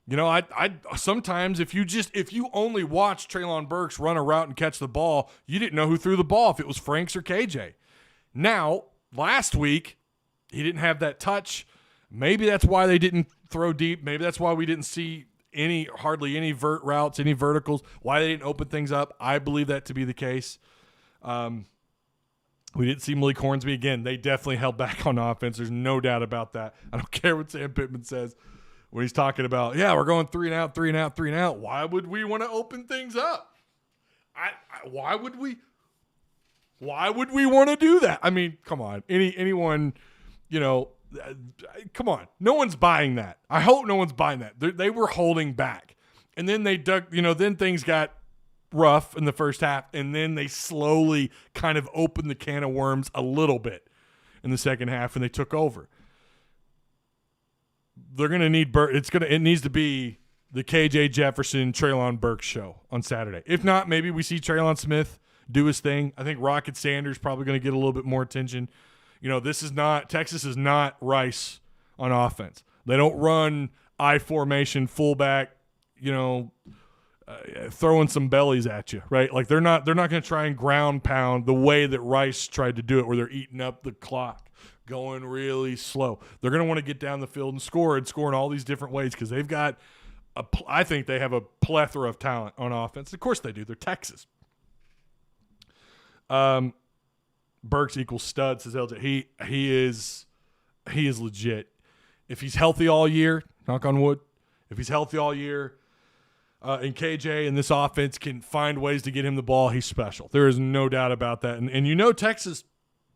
[SPEAKER 2] I sometimes if you only watch Treylon Burks run a route and catch the ball, you didn't know who threw the ball, if it was Franks or KJ. Now, last week, he didn't have that touch. Maybe that's why they didn't throw deep. Maybe that's why we didn't see hardly any vert routes, any verticals. Why they didn't open things up, I believe that to be the case. We didn't see Malik Hornsby again. They definitely held back on offense. There's no doubt about that. I don't care what Sam Pittman says when he's talking about, we're going 3 and out, 3 and out, 3 and out. Why would we want to open things up? Why would we want to do that? I mean, come on. Anyone, come on. No one's buying that. I hope no one's buying that. They were holding back. And then they dug, then things got rough in the first half, and then they slowly kind of opened the can of worms a little bit in the second half, and they took over. They're going to need it needs to be the KJ Jefferson, Traylon Burks show on Saturday. If not, maybe we see Traylon Smith do his thing. I think Rocket Sanders probably going to get a little bit more attention. Texas is not Rice on offense. They don't run I formation fullback, throwing some bellies at you, right? Like they're not going to try and ground pound the way that Rice tried to do it, where they're eating up the clock, going really slow. They're going to want to get down the field and score in all these different ways because they've got I think they have a plethora of talent on offense. Of course they do. They're Texas. Burks equals stud, says LJ. He is legit. If he's healthy all year, knock on wood, if he's healthy all year, and KJ and this offense can find ways to get him the ball, he's special. There is no doubt about that. And Texas,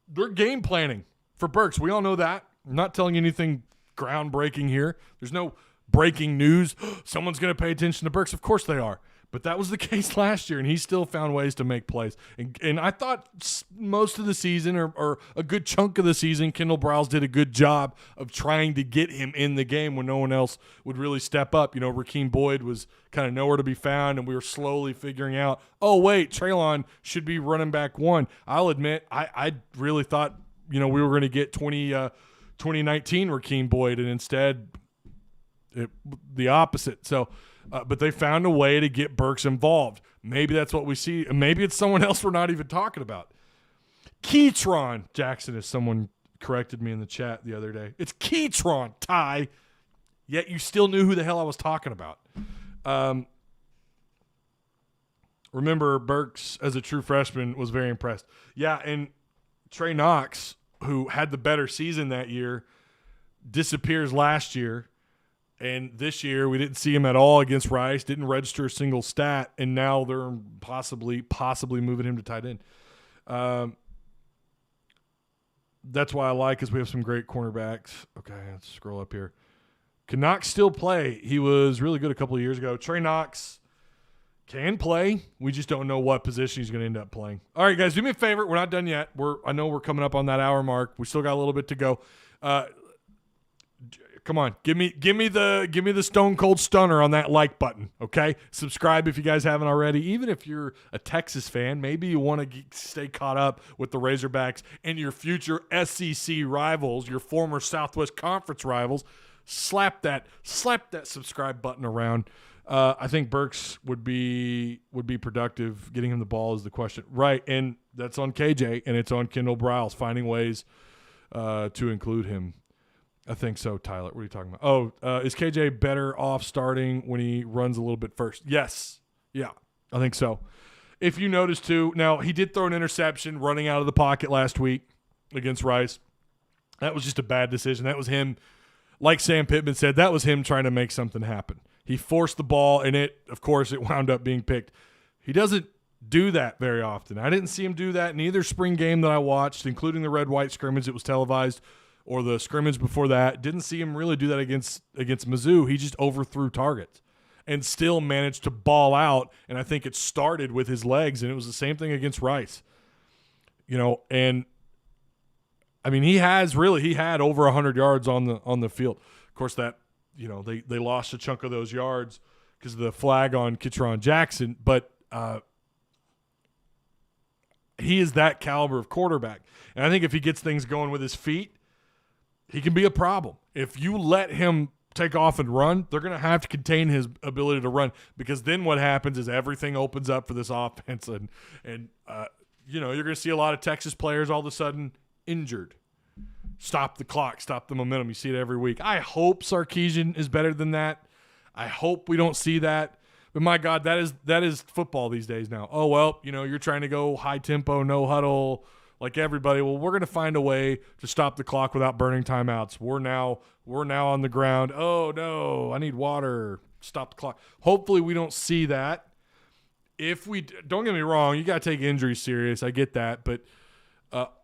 [SPEAKER 2] they're game planning for Burks. We all know that. I'm not telling you anything groundbreaking here. There's no breaking news. Someone's going to pay attention to Burks. Of course they are. But that was the case last year, and he still found ways to make plays. And I thought most of the season or a good chunk of the season, Kendall Briles did a good job of trying to get him in the game when no one else would really step up. Rakeem Boyd was kind of nowhere to be found, and we were slowly figuring out, oh, wait, Traylon should be running back one. I'll admit, I really thought, we were going to get 2019 Rakeem Boyd, and instead the opposite. So – but they found a way to get Burks involved. Maybe that's what we see. Maybe it's someone else we're not even talking about. Keytron Jackson, as someone corrected me in the chat the other day. It's Keytron, Ty. Yet you still knew who the hell I was talking about. Remember, Burks, as a true freshman, was very impressed. Yeah, and Trey Knox, who had the better season that year, disappears last year. And this year, we didn't see him at all against Rice, didn't register a single stat, and now they're possibly moving him to tight end. That's why I like, because we have some great cornerbacks. Okay, let's scroll up here. Can Knox still play? He was really good a couple of years ago. Trey Knox can play. We just don't know what position he's going to end up playing. All right, guys, do me a favor. We're not done yet. I know we're coming up on that hour mark. We still got a little bit to go. Come on, give me the Stone Cold Stunner on that like button, okay? Subscribe if you guys haven't already. Even if you're a Texas fan, maybe you want to stay caught up with the Razorbacks and your future SEC rivals, your former Southwest Conference rivals. Slap that subscribe button around. I think Burks would be productive. Getting him the ball is the question, right? And that's on KJ and it's on Kendall Briles finding ways to include him. I think so, Tyler. What are you talking about? Oh, is KJ better off starting when he runs a little bit first? Yes. Yeah, I think so. If you notice, too, now he did throw an interception running out of the pocket last week against Rice. That was just a bad decision. That was him, like Sam Pittman said, that was him trying to make something happen. He forced the ball, and it wound up being picked. He doesn't do that very often. I didn't see him do that in either spring game that I watched, including the red-white scrimmage that was televised, or the scrimmage before that. Didn't see him really do that against Mizzou. He just overthrew targets and still managed to ball out, and I think it started with his legs, and it was the same thing against Rice. And I mean, he had over 100 yards on the field. Of course, that they lost a chunk of those yards because of the flag on Keytron Jackson, but he is that caliber of quarterback. And I think if he gets things going with his feet, he can be a problem. If you let him take off and run, they're going to have to contain his ability to run, because then what happens is everything opens up for this offense, and you're going to see a lot of Texas players all of a sudden injured. Stop the clock, stop the momentum. You see it every week. I hope Sarkisian is better than that. I hope we don't see that. But my God, that is football these days now. Oh, well, you're trying to go high tempo, no huddle like everybody. Well, we're going to find a way to stop the clock without burning timeouts. We're now on the ground. Oh, no, I need water. Stop the clock. Hopefully we don't see that. If we don't get me wrong, you got to take injuries serious. I get that, but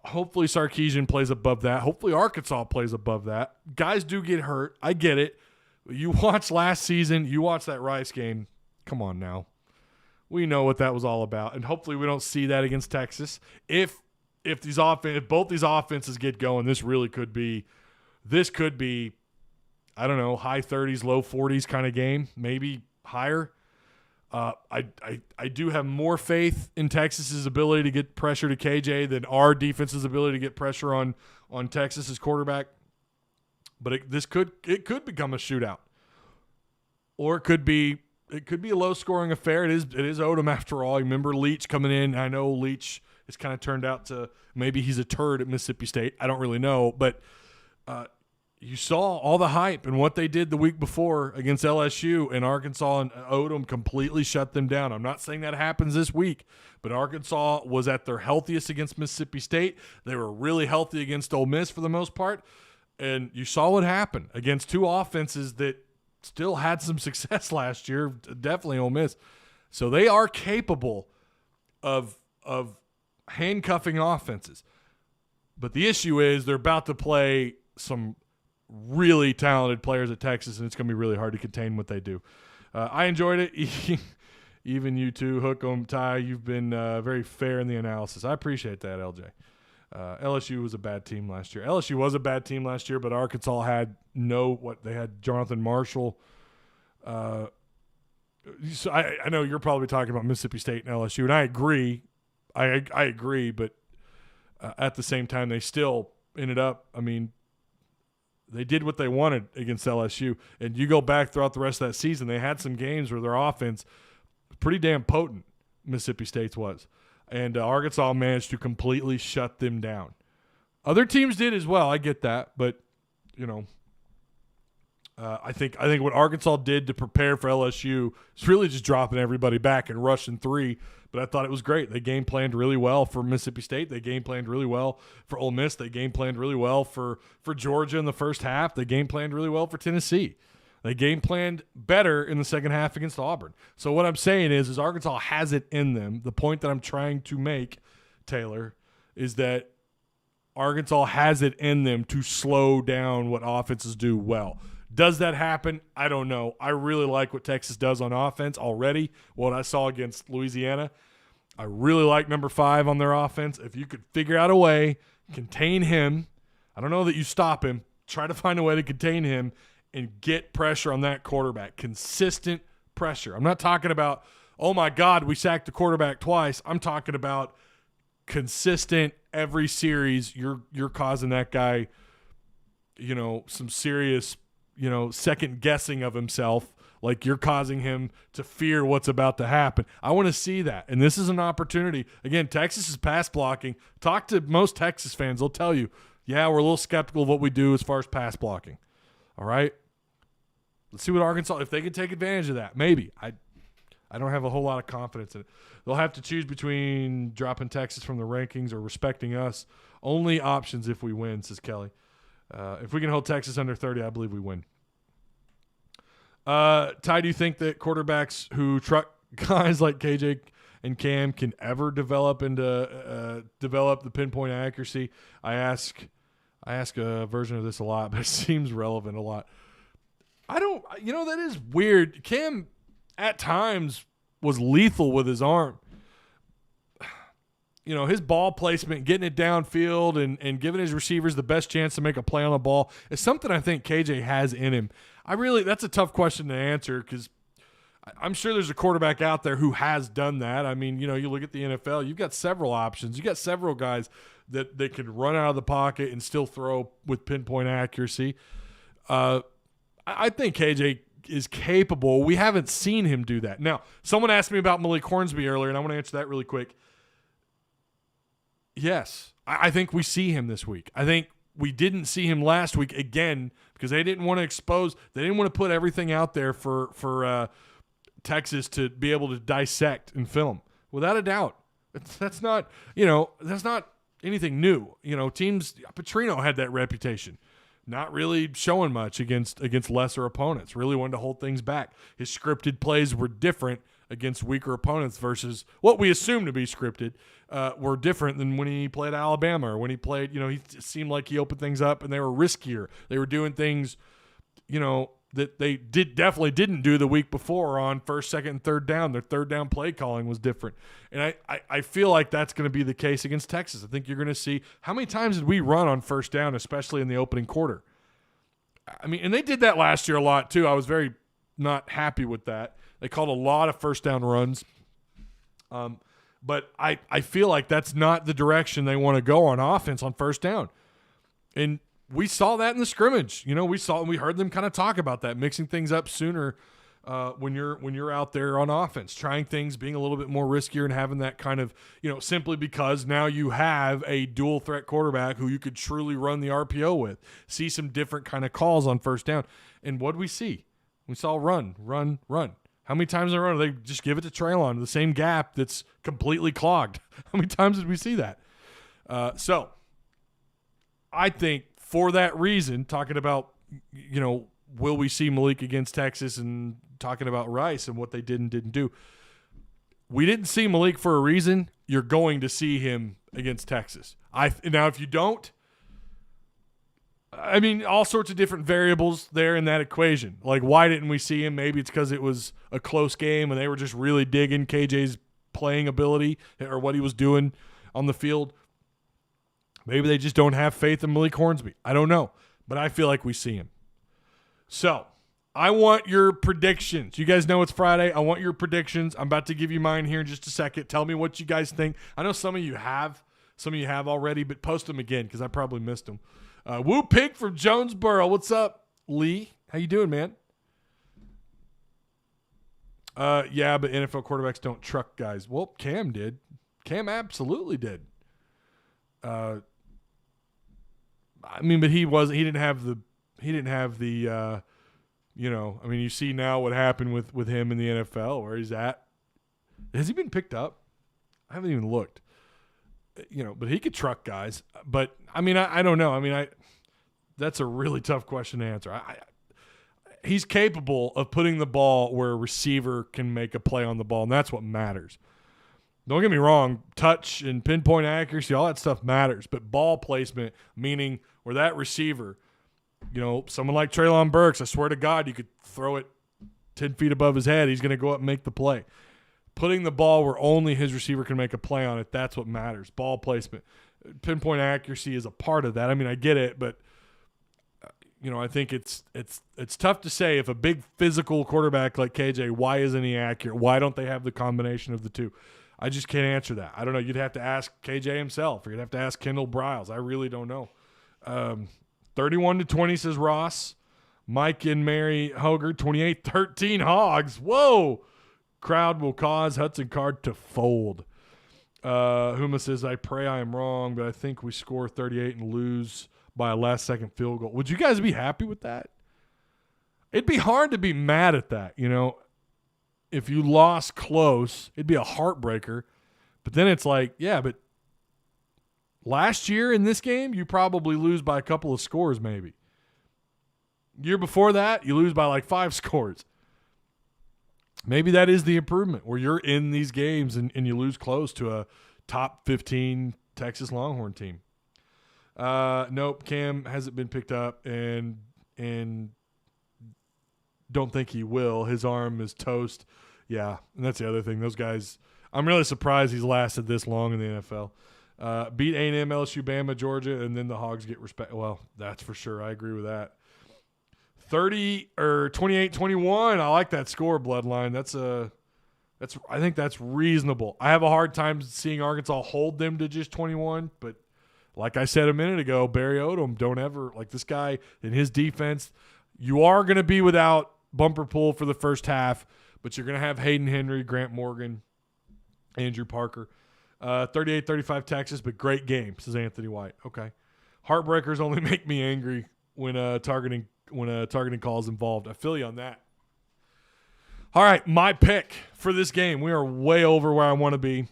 [SPEAKER 2] hopefully Sarkisian plays above that. Hopefully Arkansas plays above that. Guys do get hurt. I get it. You watch last season, you watch that Rice game. Come on now. We know what that was all about, and hopefully we don't see that against Texas. If both these offenses get going, this could be, I don't know, high 30s, low 40s kind of game, maybe higher. I do have more faith in Texas's ability to get pressure to KJ than our defense's ability to get pressure on Texas's quarterback. But it could become a shootout, or it could be a low-scoring affair. It is Odom after all. You remember Leach coming in. I know Leach has kind of turned out to maybe he's a turd at Mississippi State. I don't really know, but you saw all the hype and what they did the week before against LSU, and Arkansas and Odom completely shut them down. I'm not saying that happens this week, but Arkansas was at their healthiest against Mississippi State. They were really healthy against Ole Miss for the most part, and you saw what happened against two offenses that still had some success last year, definitely Ole Miss. So they are capable of handcuffing offenses. But the issue is they're about to play some really talented players at Texas, and it's going to be really hard to contain what they do. I enjoyed it. Even you two, Hook 'em, Ty, you've been very fair in the analysis. I appreciate that, LJ. LSU was a bad team last year. LSU was a bad team last year, but Arkansas had they had Jonathan Marshall. So I know you're probably talking about Mississippi State and LSU, and I agree. I agree, but at the same time, they still ended up, they did what they wanted against LSU. And you go back throughout the rest of that season, they had some games where their offense was pretty damn potent, Mississippi State's was. And Arkansas managed to completely shut them down. Other teams did as well. I get that, but I think what Arkansas did to prepare for LSU is really just dropping everybody back and rushing three. But I thought it was great. They game planned really well for Mississippi State. They game planned really well for Ole Miss. They game planned really well for Georgia in the first half. They game planned really well for Tennessee. They game planned better in the second half against Auburn. So what I'm saying is Arkansas has it in them. The point that I'm trying to make, Taylor, is that Arkansas has it in them to slow down what offenses do well. Does that happen? I don't know. I really like what Texas does on offense already, what I saw against Louisiana. I really like number 5 on their offense. If you could figure out a way, contain him. I don't know that you stop him. Try to find a way to contain him and get pressure on that quarterback. Consistent pressure. I'm not talking about, oh, my God, we sacked the quarterback twice. I'm talking about consistent every series. You're causing that guy, some serious, second guessing of himself. Like you're causing him to fear what's about to happen. I want to see that. And this is an opportunity. Again, Texas is pass blocking. Talk to most Texas fans. They'll tell you, yeah, we're a little skeptical of what we do as far as pass blocking. All right? Let's see what Arkansas, if they can take advantage of that. Maybe. I don't have a whole lot of confidence in it. They'll have to choose between dropping Texas from the rankings or respecting us. Only options if we win, says Kelly. If we can hold Texas under 30, I believe we win. Ty, do you think that quarterbacks who truck guys like KJ and Cam can ever develop the pinpoint accuracy? I ask a version of this a lot, but it seems relevant a lot. That is weird. Cam at times was lethal with his arm. His ball placement, getting it downfield and giving his receivers the best chance to make a play on the ball is something I think KJ has in him. That's a tough question to answer because I'm sure there's a quarterback out there who has done that. You look at the NFL, you've got several options. You've got several guys that can run out of the pocket and still throw with pinpoint accuracy. I think KJ is capable. We haven't seen him do that. Now, someone asked me about Malik Hornsby earlier, and I want to answer that really quick. Yes, I think we see him this week. I think we didn't see him last week again because they didn't want to put everything out there for Texas to be able to dissect and film. Without a doubt. That's not anything new. Petrino had that reputation. Not really showing much against lesser opponents. Really wanted to hold things back. His scripted plays were different against weaker opponents versus what we assume to be scripted. Were different than when he played Alabama or when he played. He seemed like he opened things up and they were riskier. They were doing things, that they definitely didn't do the week before on first, second, and third down. Their third down play calling was different. And I feel like that's going to be the case against Texas. I think you're going to see – how many times did we run on first down, especially in the opening quarter? I mean, and they did that last year a lot too. I was very not happy with that. They called a lot of first down runs. But I feel like that's not the direction they want to go on offense on first down. And we saw that in the scrimmage. We heard them kind of talk about that, mixing things up sooner when you're out there on offense, trying things, being a little bit more riskier and having that kind of, simply because now you have a dual threat quarterback who you could truly run the RPO with, see some different kind of calls on first down. And what did we see? We saw run. How many times in a row do they just give it to Traylon, the same gap that's completely clogged? How many times did we see that? So I think for that reason, talking about, will we see Malik against Texas and talking about Rice and what they did and didn't do, we didn't see Malik for a reason. You're going to see him against Texas. Now, if you don't, I mean, all sorts of different variables there in that equation. Like, why didn't we see him? Maybe it's because it was a close game and they were just really digging KJ's playing ability or what he was doing on the field. Maybe they just don't have faith in Malik Hornsby. I don't know, but I feel like we see him. So I want your predictions. You guys know it's Friday. I want your predictions. I'm about to give you mine here in just a second. Tell me what you guys think. I know some of you have already, but post them again because I probably missed them. Woo Pig from Jonesboro. What's up, Lee? How you doing, man? Yeah, but NFL quarterbacks don't truck guys. Well, Cam did. Cam absolutely did. I mean, but he didn't have the I mean, you see now what happened with him in the NFL, where he's at. Has he been picked up? I haven't even looked. But he could truck guys. But I mean, I don't know. I mean, that's a really tough question to answer. He's capable of putting the ball where a receiver can make a play on the ball, and that's what matters. Don't get me wrong, touch and pinpoint accuracy, all that stuff matters. But ball placement, meaning where that receiver, someone like Treylon Burks, I swear to God, you could throw it 10 feet above his head. He's going to go up and make the play. Putting the ball where only his receiver can make a play on it, that's what matters. Ball placement. Pinpoint accuracy is a part of that. I mean, I get it, but I think it's tough to say if a big physical quarterback like KJ, why isn't he accurate? Why don't they have the combination of the two? I just can't answer that. I don't know. You'd have to ask KJ himself, or you'd have to ask Kendall Briles. I really don't know. 31-20 says Ross. Mike and Mary Hoger, 28-13 Hogs. Whoa! Crowd will cause Hudson Card to fold. Huma says, I pray I am wrong, but I think we score 38 and lose by a last-second field goal. Would you guys be happy with that? It'd be hard to be mad at that, If you lost close, it'd be a heartbreaker. But then it's like, yeah, but last year in this game, you probably lose by a couple of scores maybe. Year before that, you lose by like 5 scores. Maybe that is the improvement where you're in these games and you lose close to a top 15 Texas Longhorn team. Nope, Cam hasn't been picked up and don't think he will. His arm is toast. Yeah, and that's the other thing. Those guys, I'm really surprised he's lasted this long in the NFL. Beat A&M, LSU, Bama, Georgia, and then the Hogs get respect. Well, that's for sure. I agree with that. 28-21. I like that score, Bloodline. I think that's reasonable. I have a hard time seeing Arkansas hold them to just 21, but like I said a minute ago, Barry Odom, don't ever, like this guy in his defense, you are going to be without Bumper Pool for the first half, but you're going to have Hayden Henry, Grant Morgan, Andrew Parker. 38-35 Texas, but great game, says Anthony White. Okay. Heartbreakers only make me angry when targeting call is involved. I feel you on that. All right, my pick for this game. We are way over where I want to be.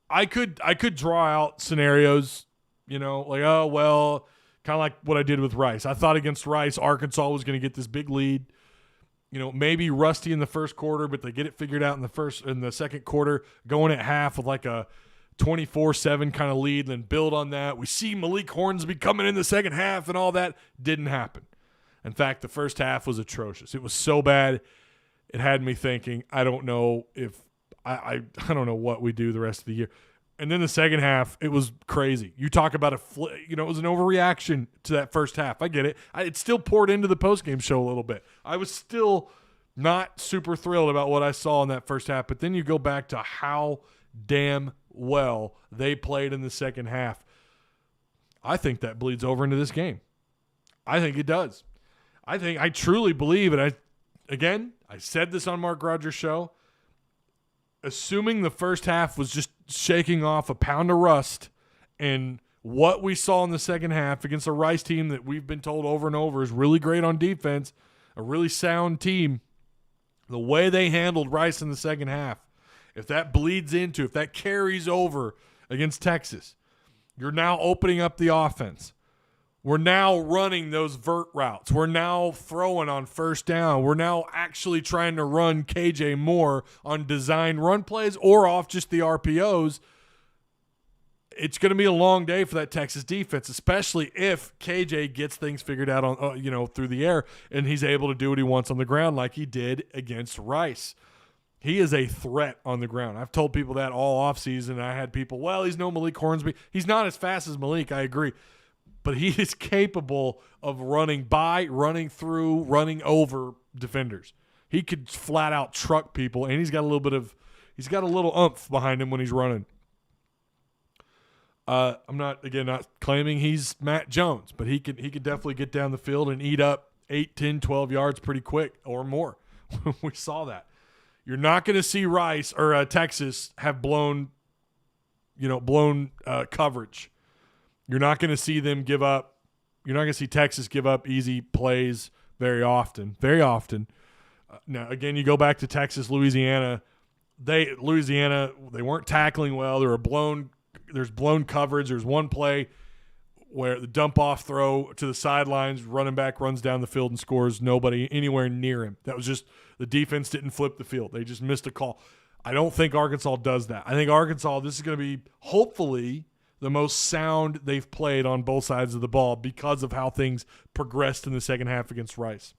[SPEAKER 2] I could draw out scenarios, like, oh, well, kind of like what I did with Rice. I thought against Rice, Arkansas was going to get this big lead. Maybe rusty in the first quarter, but they get it figured out in the second quarter, going at half with like a 24-7 kind of lead, then build on that. We see Malik Hornsby coming in the second half and all that. Didn't happen. In fact, the first half was atrocious. It was so bad, it had me thinking, I don't know if I don't know what we do the rest of the year. And then the second half, it was crazy. You talk about it was an overreaction to that first half. I get it. It still poured into the postgame show a little bit. I was still not super thrilled about what I saw in that first half. But then you go back to how damn well they played in the second half. I think that bleeds over into this game. I think it does. I truly believe, and I said this on Mark Rogers' show, assuming the first half was just shaking off a pound of rust, and what we saw in the second half against a Rice team that we've been told over and over is really great on defense, a really sound team, the way they handled Rice in the second half, if that carries over against Texas, you're now opening up the offense. We're now running those vert routes. We're now throwing on first down. We're now actually trying to run KJ more on design run plays or off just the RPOs. It's going to be a long day for that Texas defense, especially if KJ gets things figured out on through the air and he's able to do what he wants on the ground like he did against Rice. He is a threat on the ground. I've told people that all offseason. I had people, well, he's no Malik Hornsby. He's not as fast as Malik, I agree. But he is capable of running by, running through, running over defenders. He could flat out truck people, and he's got a little oomph behind him when he's running. I'm not claiming he's Matt Jones, but he could definitely get down the field and eat up 8, 10, 12 yards pretty quick or more. We saw that. You're not going to see Rice or Texas have blown coverage. You're not going to see them give up. You're not going to see Texas give up easy plays very often. Very often. Now, again, you go back to Texas, Louisiana. They weren't tackling well. There's blown coverage. There's one play where the dump off throw to the sidelines, running back runs down the field and scores. Nobody anywhere near him. That was just the defense didn't flip the field. They just missed a call. I don't think Arkansas does that. I think Arkansas, this is going to be hopefully the most sound they've played on both sides of the ball because of how things progressed in the second half against Rice.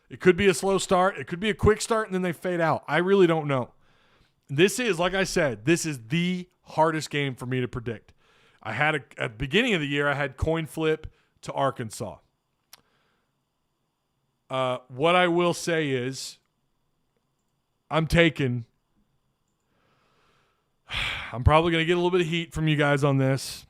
[SPEAKER 2] It could be a slow start. It could be a quick start, and then they fade out. I really don't know. This is, like I said, this is the hardest game for me to predict. At the beginning of the year, I had coin flip to Arkansas. What I will say is I'm probably going to get a little bit of heat from you guys on this.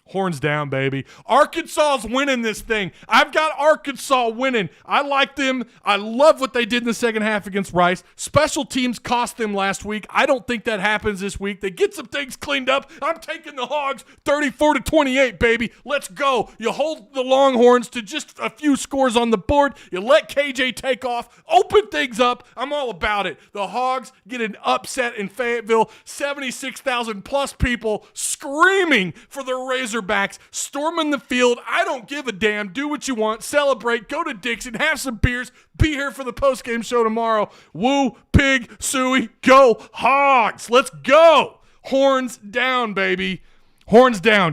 [SPEAKER 2] Horns down, baby. Arkansas's winning this thing. I've got Arkansas winning. I like them. I love what they did in the second half against Rice. Special teams cost them last week. I don't think that happens this week. They get some things cleaned up. I'm taking the Hogs 34-28, baby. Let's go. You hold the Longhorns to just a few scores on the board. You let KJ take off. Open things up. I'm all about it. The Hogs get an upset in Fayetteville. 76,000 plus people screaming for the Razorbacks, storming the field. I don't give a damn. Do what you want. Celebrate. Go to Dixon. Have some beers. Be here for the postgame show tomorrow. Woo, pig, suey, go Hogs. Let's go. Horns down, baby. Horns down.